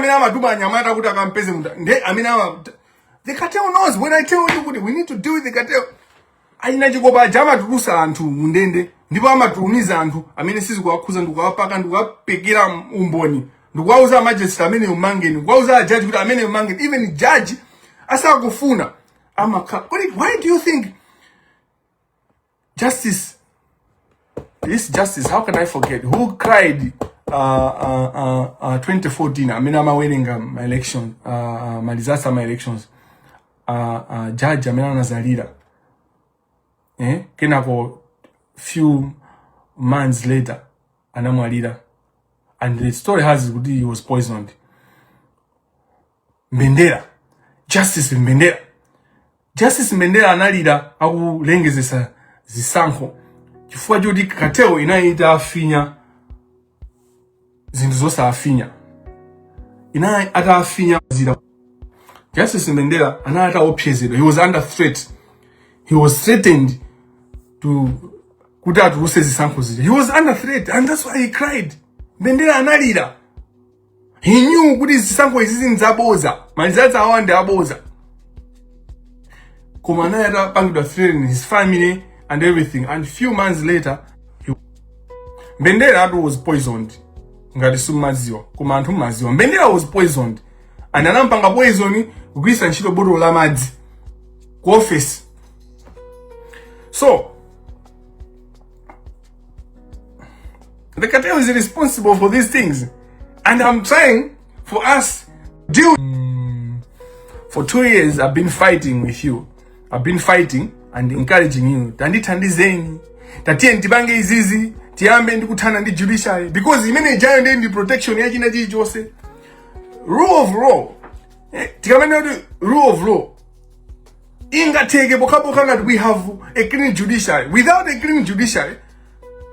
cartel knows. When I tell you we need to deal with the cartel, I need to go by Jama to Rusa and to Mundende. Ndipo amatumiza anthu amene sisi kuwakuza ndikuwapaka ndikuwapekera umboni ndikuwauza majesty amene umangeni ndikuwauza judge kuti amene umangeni even judge asakufuna why do you think justice, this justice, how can I forget, who cried 2014 amene amawerenga my election malizasa my elections judge amene anazalira kenako few months later anamwalira, and the story has it he was poisoned. Justice Mbendera analira akulengezesa zisankho chifukwa choti cartel inaita afinya zinthu zosafinya, inaita afinya zira. Justice Mandela anata opyezedwa. He was under threat. He was threatened to kuti atuluse zisankho zija. He was under threat, and that's why he cried. Mandela analira. He knew kuti zisankho izi nzaboza, malizatsa awande aboza. Koma anayata pangidwa threatening his family and everything, and few months later Mandela was poisoned. Ngati sumaziwa koma anthu maziwa. Mandela was poisoned, and anampanga poison kugwisa ntchito botolo la madzi ku office. So the cartel is responsible for these things, and I'm trying for us to deal. For 2 years I've been fighting with you. I've been fighting and encouraging you. Tandithandizeni, tatiye ntibange izizi, tiyambe ndikuthana ndi judiciary, because imene ijayo ndi protection ya china chilichonse. Rule of law. Tikamene kuti rule of law ingateke pokapoka ngati we have a clean judiciary. Without a clean judiciary,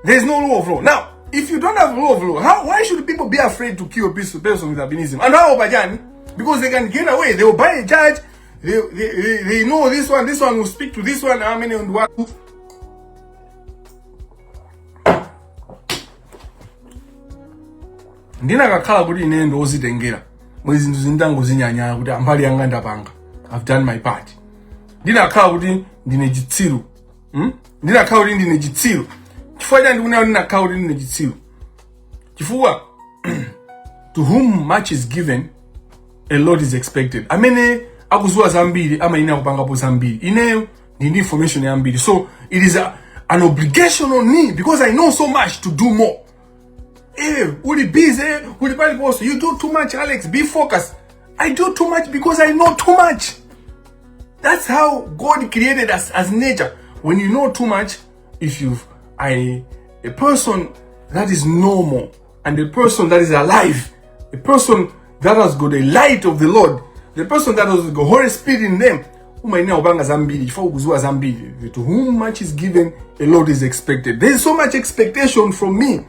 there is no rule of law. Now, if you don't have rule of law, why should people be afraid to kill a person with albinism? And how bajani? Because they can get away. They will buy a judge. They know this one will speak to this one. How many on what? Ndina kakhala kuti ine ndo ozitengera mwezi nduzindango zinyanya kuti ambali yanga ndapanga. I've done my part. Ndina kakhala kuti ndine chitsiru. Ndina kakhala kuti ndine chitsiru. Chifukwa chani ndikuna ndina kakhala kuti ndine chitsiru. Chifukwa to whom much is given, a lot is expected. Amene akuzuwa zambiri ama ine akupangapo zambiri. Ineyo ndine information yambiri. So it is an obligation on me, because I know so much to do more. Uli busy, uli pali post. You do too much, Alex. Be focused. I do too much because I know too much. That's how God created us as nature. When you know too much, if a person that is normal and a person that is alive, a person that has got the light of the Lord, the person that has got the Holy Spirit in them, to whom much is given, a lot is expected. There is so much expectation from me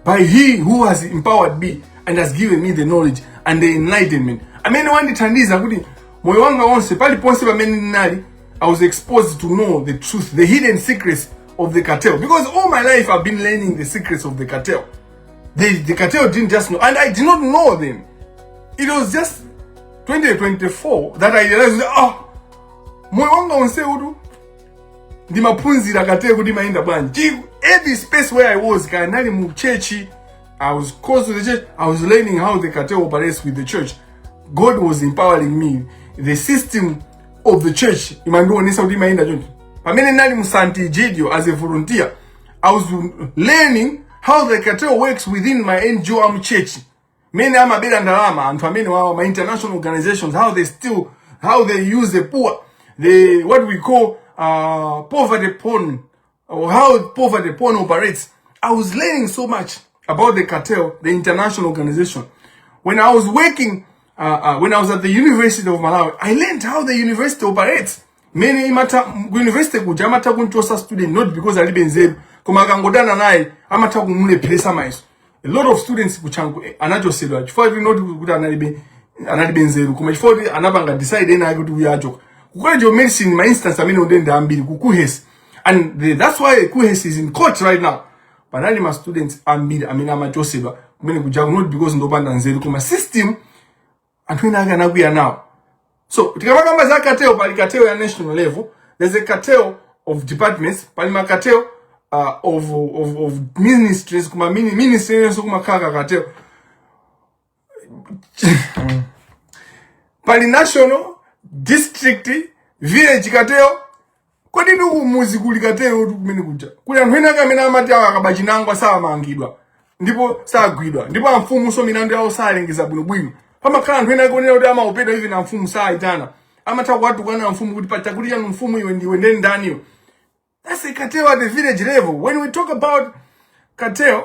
by He who has empowered me and has given me the knowledge and the enlightenment. Amene wandithandiza kuti moyo wanga wonse pali ponse pamene ndinali, I was exposed to know the truth, the hidden secrets of the cartel. Because all my life I've been learning the secrets of the cartel. The cartel didn't just know, and I did not know them. It was just 2024 that I realized, moyo wanga wonse udu ndimaphunzira cartel kuti maenda bwanji. Every space where I was, kanali mu church, I was close to the church, I was learning how the cartel operates with the church. God was empowering me. The system of the church, imanduonesa kuti maenda choncho. Pamene nali mu Santi Egidio as a volunteer, I was learning how the cartel works within my NGO church. Many amabela ndalama, anthu amene wawo my international organizations, how they use the poor, what we call poverty porn, or how poverty porn operates. I was learning so much about the cartel, the international organization. When I was working, when I was at the University of Malawi, I learned how the university operates. Many university kuja amata kunchosa student, not because I live in Zeb, kuma kangodana naye amata kumule pelesa maiso. A lot of students kuchangu anachosedwa. Chifukwa not kuti analibe nzeru, kuma chifukwa anabanga decide ena kuti uyachoka. Kukwelejo medicine, my instance, amene ondenda ambiri kukuhesi. And that's why Kuhes is in court right now. But only my students ambiri amene amachosedwa kumene kujaku, not because ndopanda nzeru, kuma system anthu ena akanakuya now. So tikamakamba za cartel, pali cartel ya national level, there's a cartel of departments, pali ma cartel of ministries, kuma ministries kuma kaka cartel. Pali national, district, village cartel. Kodi nuku muzi kuli cartel kumene kuja. Kuli anthu ena kamene amati akabachinangwa samangidwa. Ndipo sagwidwa. Ndipo amfumu so milandu yawo salengeza bwinobwino. Pamakhala anthu ena akonera kuti amaopedwa hivi na mfumu saitana. Amatha kuwatukwana mfumu kuti pachakuli chanu mfumu iwe ndiwe ndeni ndaniyo. That's a cartel at the village level. When we talk about cartel,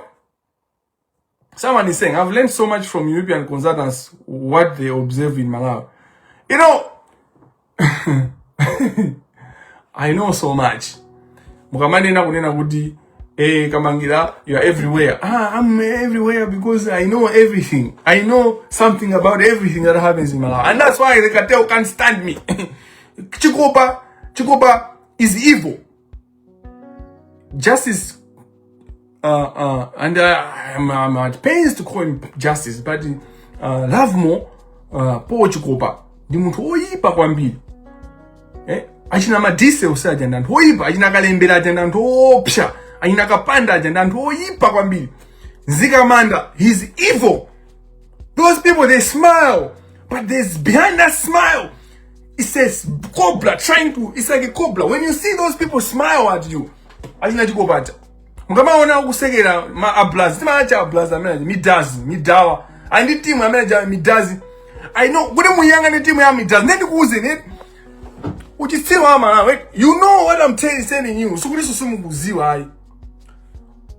someone is saying, I've learned so much from European consultants what they observe in Malawi. You know, I know so much. mukamanena kunena kuti Kamangira, you are everywhere. I'm everywhere because I know everything. I know something about everything that happens in my life. And that's why the cartel can't stand me. Chikopa is evil. Justice, and I'm at pains to call him justice, but love more, poor Chikopa. Ni muntu oyipa kwambiri. Achina madise usaja ndantu oyipa, achina kalembera ndantu opsha. Aina kapanda ajenda ntu oyipa kwambiri. Zikamanda, he's evil. Those people, they smile, but there's behind that smile, it says cobra trying to, it's like a cobra. When you see those people smile at you, ajina chikopata. Mukama ona kusekera ma ablazi, tima acha ablazi amenaje, midawa. Andi timu amenaje midazi. I know, kule muyanga ni timu ya midazi. Nedi kuuze, nedi. Uchisiwa ama, you know what I'm telling you. Sukuri susumu kuziwa hai.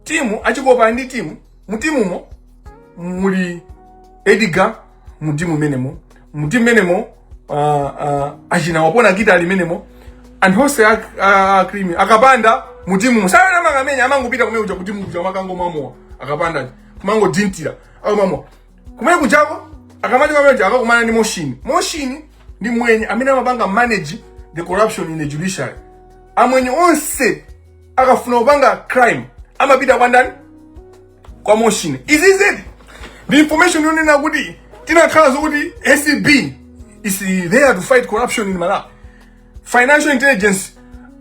Timu, achikopa ndi timu, mutimu mo, muli Edgar, mutimu menemo, mutimu menemo, achina wapona kita alimenemo, and hose krimi, akapanda, mutimu mo, sayo na magamenya, amangu pita kumegu kutimu kuja makango mamoa, akapanda, kumango dintira, au mamoa. Kumegu kujako, akamati kumegu kujako kumana ni Moshini, ni mwenye, amina mabanga manage the corruption in the judiciary. Amwenye onse, akafuna ubanga crime. Ama bida kwandani kwa Moshini. Is it? The information you need good. Tina kazo good. SCB is there to fight corruption in Malawi. Financial Intelligence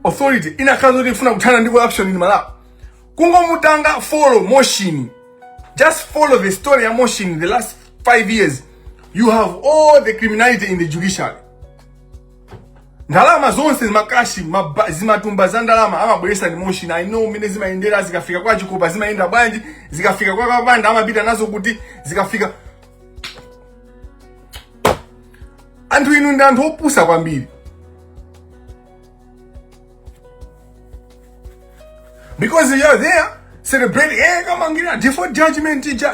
Authority ina kazo good funa kutana ndi corruption in Malawi. Kungo mutanga follow Moshini. Just follow the story of Moshini in the last 5 years. You have all the criminality in the judiciary. Ndalama zonse makashi zimatumba za ndalama amabweresa ni Moshini. I know mine zimaendera zikafika kwa Chikopa, zimaenda banji zikafika kwa Kabanda, amabita nazo kuti zikafika anthu inu ndi anthu opusa kwambiri. Because you are there celebrating Kamangira default judgment teacher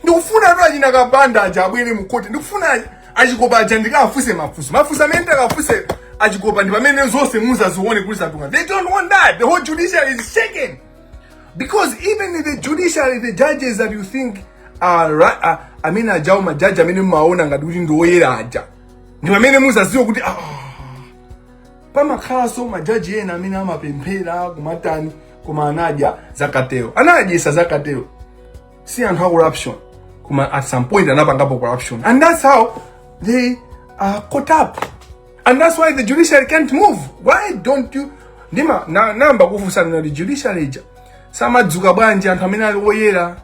ndikufuna tu achina Kabanda aja abwere mukoti, ndikufuna Achikopa ajandika afuse mafusa menta afuse Achikopa ndi pamene zonse muza zione kuli satunga. They don't want that. The whole judiciary is shaken. Because even in the judiciary, the judges that you think are right, ajauma judge amene maona ngati kuti ndi oyera aja, ndi pamene muza ziwo kuti pamakhaso majaji ena amene amapemphera kumatani koma anadya zakatero, anadyesa zakatero, si anthu a corruption kuma at some point anapangapo corruption, and that's how they are caught up. And that's why the judiciary can't move. Why don't you Nima namba kufusa na the judiciary samadzuka bwanji anthu amene ali oyera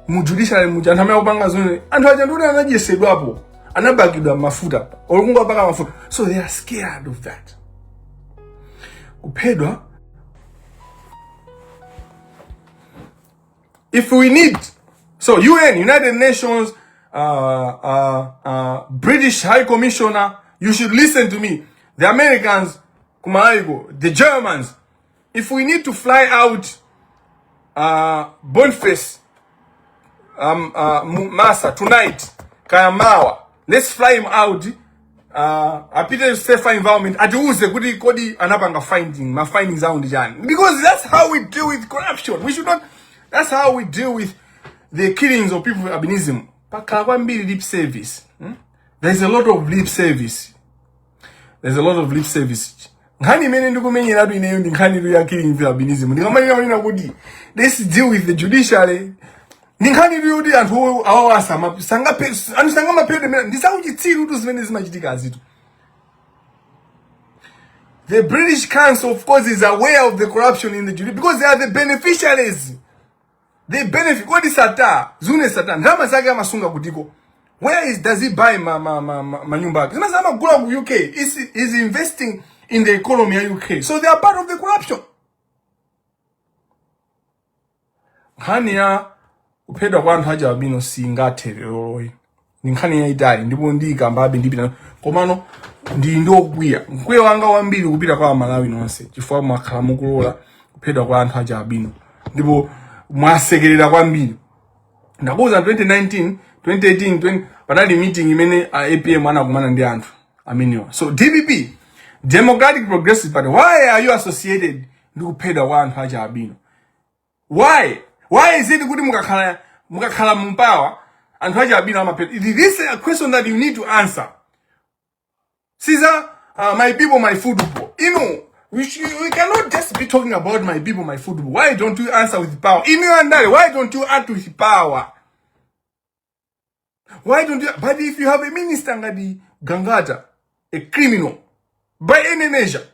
mu judiciary muja anthu amene opanga zone anthu aja ndona anajesedwapo anabakidwa mafuta olunga baka mafuta, so they are scared of that. Kuphedwa, if we need, so UN, United Nations, British High Commissioner, you should listen to me. The Americans, the Germans, if we need to fly out Boniface Massa tonight, Kayamawa, let's fly him out. Apite safer environment. Atiuze kuti kodi anapanga my findings out njani. Because that's how we deal with corruption. We should not. That's how we deal with the killings of people with albinism. Pakawambiri lip service. There's a lot of lip service. There's a lot of lip service. Ngani mene ndikumenyera tu ineyo ngani tu ya killing with albinism. Ndikamanya wina kuti let's deal with the judiciary. Ngani tu yodi anthu awasa sangape sanga mapede ndisakuchitsiru tu zimene zimachitika azitu. The British Council, of course, is aware of the corruption in the judiciary because they are the beneficiaries. They benefit. What is Sata? Zune Sata. Ndama zake amasunga kutiko. Where does he buy manyumba? Zimazama kula ku UK. Is investing in the economy of UK. So they are part of the corruption. Hania Kuphedwa kwa anthu aja Albino singate loloyi. Ninkhani yaitali ndipo ndikamba abe ndipita komano ndi ndokwiya. Mkwiya wanga wambiri kupita kwa Malawi nonse. Chifukwa mwakhala mukulola kuphedwa kwa anthu aja Albino. Ndipo mwasekerera kwambiri. Ndakuza 2019, 2018, panali meeting imene APM anakumana ndi anthu ameniwa. So DPP, Democratic Progressive Party, why are you associated with Kuphedwa wa anthu aja Albino? Why is it kuti mukakhala mumpawa anthu aja Albino amaphedwa? This is a question that you need to answer. Caesar, my people, my football. You know, we cannot just be talking about my people, my football. Why don't you answer with power? Why don't you act with power? Why don't you? But if you have a minister ngadi Gangata, a criminal, by any measure,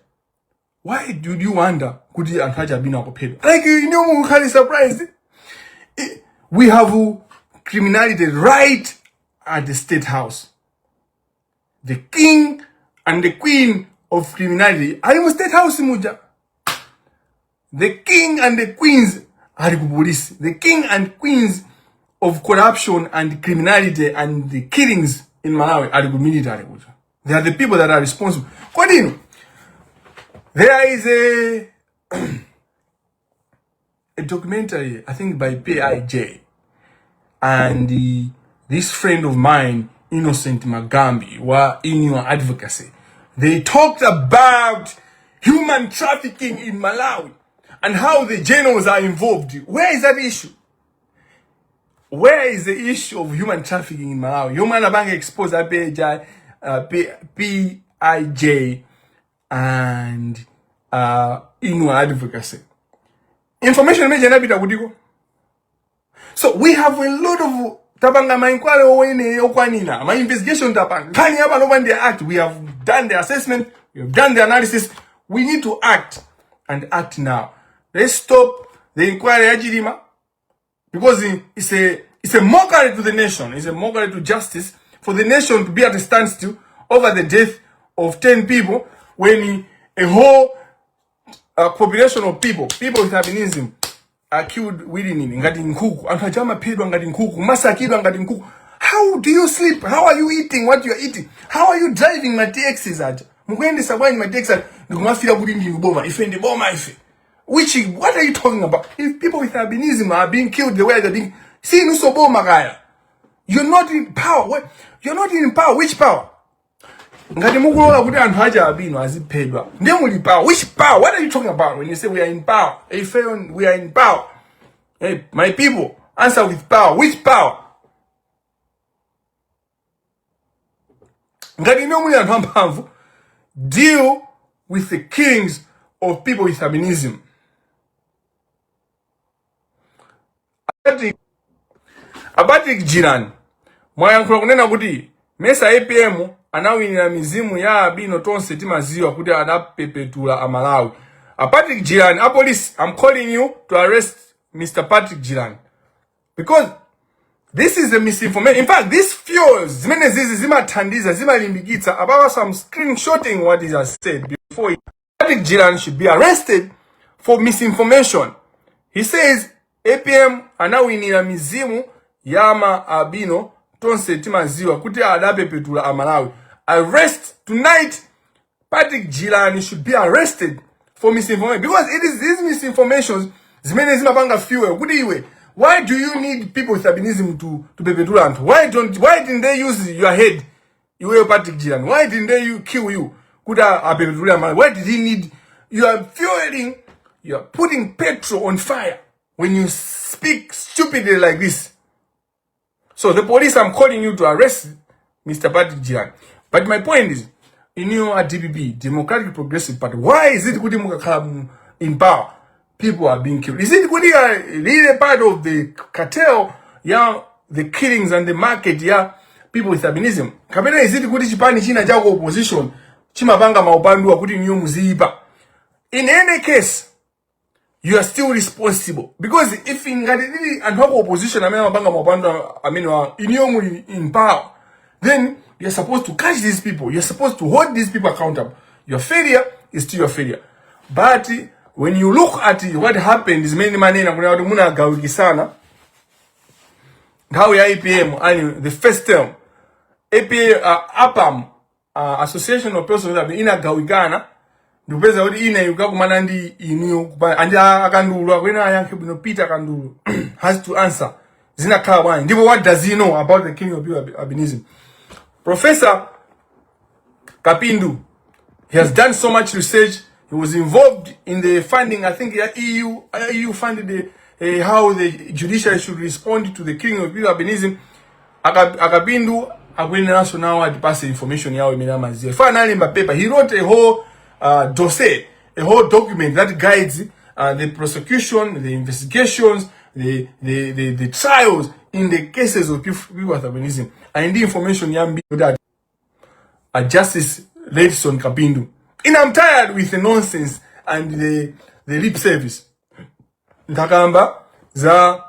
why do you wonder could he and Haja been Albino? Like, you know, we can surprised. We have criminality right at the state house. The king and the queen of criminality are in the state house muja. The king and the queens are the police. The king and queens of corruption and criminality and the killings in Malawi are the military. They are the people that are responsible. Continue. There is a documentary, I think by PIJ, and this friend of mine, Innocent Magambi, were in your advocacy. They talked about human trafficking in Malawi and how the generals are involved. Where is that issue? Where is the issue of human trafficking in Malawi? Human Bank exposed PIJ and in advocacy. Information major nabita kudiko. So we have a lot of tabanga mainkwale owene okwanina. My investigation tapanga. Kani hapa no one act. We have done the assessment. We have done the analysis. We need to act and act now. Let's stop the inquiry Ajirima because it's a mockery to the nation. It's a mockery to justice for the nation to be at a standstill over the death of 10 people when a whole population of people with albinism are killed within ngati nkuku. Antajama pedwa ngati nkuku. Masakidwa ngati nkuku. How do you sleep? How are you eating what you are eating? How are you driving my taxis aja? Mkwende sabwani my taxis ndikumafira kuti ndi boma ife ndi boma ife. What are you talking about? If people with albinism are being killed the way they're being, see nuso boma kaya. You're not in power. What? You're not in power. Which power? Ngati mukulola kuti anthu aja Albino aziphedwa. Ndiye muli power. Which power? What are you talking about when you say we are in power? If we are in power. Hey, my people, answer with power. Which power? Ngati no muli anthu amphamvu, deal with the killings of people with albinism. Abati jirani mwayankhula kunena kuti mesa APM anawinira mizimu ya Albino tonse timaziwa kuti adapepetula amalawi. Patrick Jirani, police, I'm calling you to arrest Mr. Patrick Jirani because this is a misinformation. In fact, this fuels zimene zizi zimathandiza zimalimbikitsa about some screenshotting what he has said before. Patrick Jirani should be arrested for misinformation. He says APM anawinira mizimu yama Albino tonse timaziwa kuti adapepetula amalawi. Arrest tonight. Patrick Jirani should be arrested for misinformation because it is these misinformations zimene zimapanga fuel. Kuti iwe, why do you need people with albinism to pepetula anthu? Why didn't they use your head? Iwe Patrick Jirani, why didn't they kill you? Kuti apepetula amalawi. Why did he need? You are fueling, you are putting petrol on fire when you speak stupidly like this. So the police, I'm calling you to arrest Mr. Patrick Jirani. But my point is, in your DPP, Democratic Progressive Party, why is it kuti mukakhala in power? People are being killed. Is it kuti really part of the cartel, yeah, the killings and the market, yeah, people with albinism? Kapena is it kuti chipani china chako opposition, chimapanga maupandua kuti nyo muziipa? In any case, you are still responsible. Because if in and opposition, in power, then you're supposed to catch these people. You're supposed to hold these people accountable. Your failure is still your failure. But when you look at what happened, is many money muna gawikisana. How we APM and the first term, APM, Association of Persons that have been in a gawikana. Ndupeza kuti ina yuka kumana ndi inu andi akandulu akwena ayanke bino Peter akandulu has to answer zina khala bwanji ndipo what does he know about the killing of albinism? Professor Kapindu He has done so much research. He was involved in the funding. I think EU funded how the judiciary should respond to the killing of people albinism. Akapindu akwena so now at pass information yawo imene amaziya. Finally paper he wrote a whole dossier, a whole document that guides the prosecution, the investigations, the trials in the cases of people with albinism. And the information yambi that Justice Redson Kapindu. And I'm tired with the nonsense and the lip service. Nkakamba za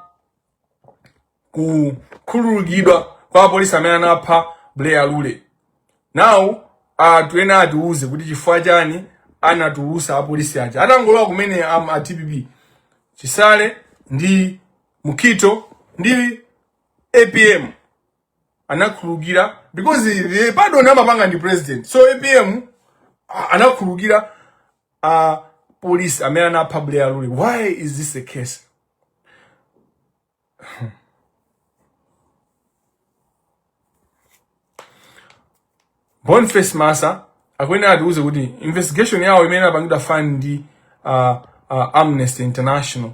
kukulugidwa kwa polisi amene anapha Blair Lule. Now tuena atuuze kuti chifukwa chani anatulusa apolisi aja. Atangolowa kumene a TPP. Chisale ndi Mukito ndi APM anakhulugira because the pardon amapanga ndi president. So APM anakhulugira police amene anapha Blair Lule. Why is this the case? Boniface Massa akwena atuuze kuti investigation yawo imene apangidwa fund Amnesty International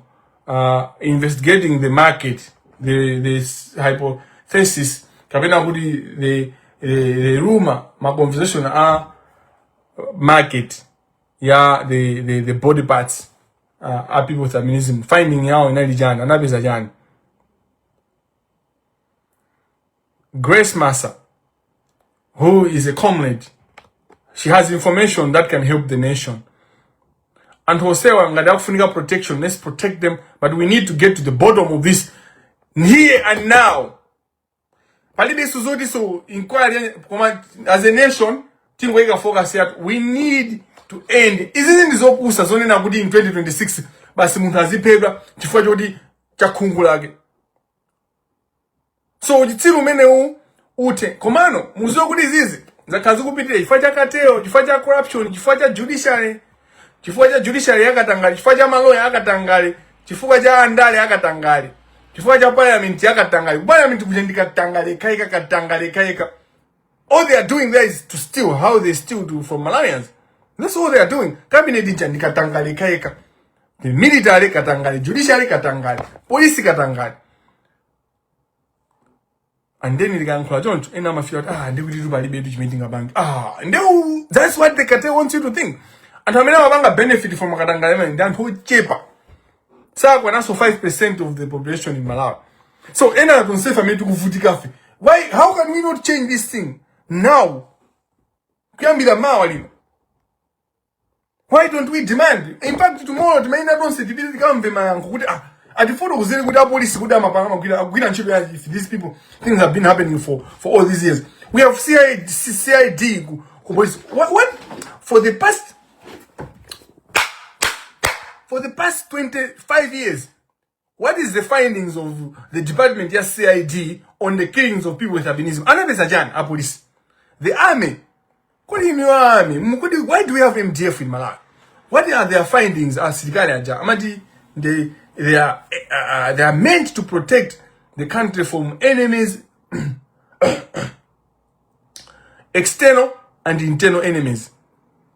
investigating the market, the hypothesis kapena kuti the rumor ma conversation market the body parts people with albinism finding yawo inali jana anapeza jana. Grace Massa, who is a comrade, she has information that can help the nation. And Hosewa ngada kufunika protection, let's protect them, but we need to get to the bottom of this here and now. Palide suzoti so inquiry as a nation, tingweka focus yet. We need to end. Isn't this opusa zone na kudi in 2026 basi muntu azipedwa chifukwa choti chakungulage. So chitiru mene ute komano muzo kuti zizi zakazi kupitira chifukwa cha kateo, chifukwa cha corruption, chifukwa cha judiciary yakatangale, chifukwa cha maloya yakatangale, chifukwa cha andale yakatangale, chifukwa cha parliament yakatangale. Parliament kujendika tangale kaika katangale kaika. All they are doing there is to steal how they steal from Malawians. That's all they are doing. Cabinet jendika tangale kaika. The military katangale, judiciary katangale, police katangale. And then it can close on and I'm feel that's what the cartel wants you to think. And how many benefit from Katangale than who cheaper. So when also 5% of the population in Malawi. So ena don't say for me to go food cafe. Why how can we not change this thing now? Can be the Mawali. Why don't we demand? In fact tomorrow may not don't say the come at the photo was good police good if these people things have been happening for all these years. We have CID what for the past 25 years. What is the findings of the department CID on the killings of people with albinism? Anabesajan police. The army. What do you mean army? Why do we have MDF in Malawi? What are their findings as Amadi they are meant to protect the country from enemies, external and internal enemies,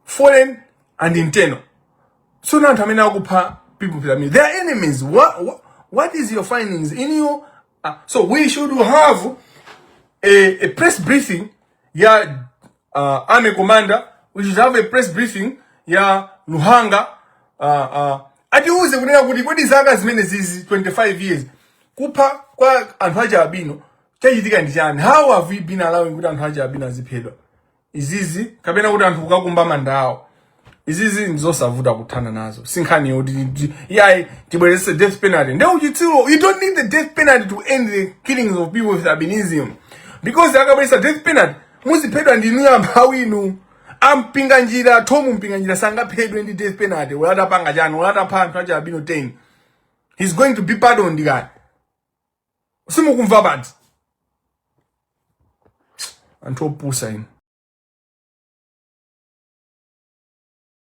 foreign and internal. So now people they are enemies. What is your findings in your? So we should have a press briefing. Army commander. We should have a press briefing. Luhanga. Atiuze kunena kuti kodi zaka zimene zizi 25 years kupha kwa anthu aja Albino chachitika ndi chani? How have we been allowing kuti anthu aja Albino aziphedwa? Izizi kapena kuti anthu kukakumba manda awo. Izizi ndizosavuta kuthana nazo. Sinkhani yoti yayi tibwerese death penalty. Ndewu chitsiro you don't need the death penalty to end the killings of people with albinism. Because akabweresa death penalty muziphedwa ndinu ambawinu. Ampinga njira tomu mpinga njira sanga phedwe ndi death penalty wala panga jani wala pa anthu aja Albino 10. He's going to be pardoned guy. Simukumva bad. Anthu opusa ino.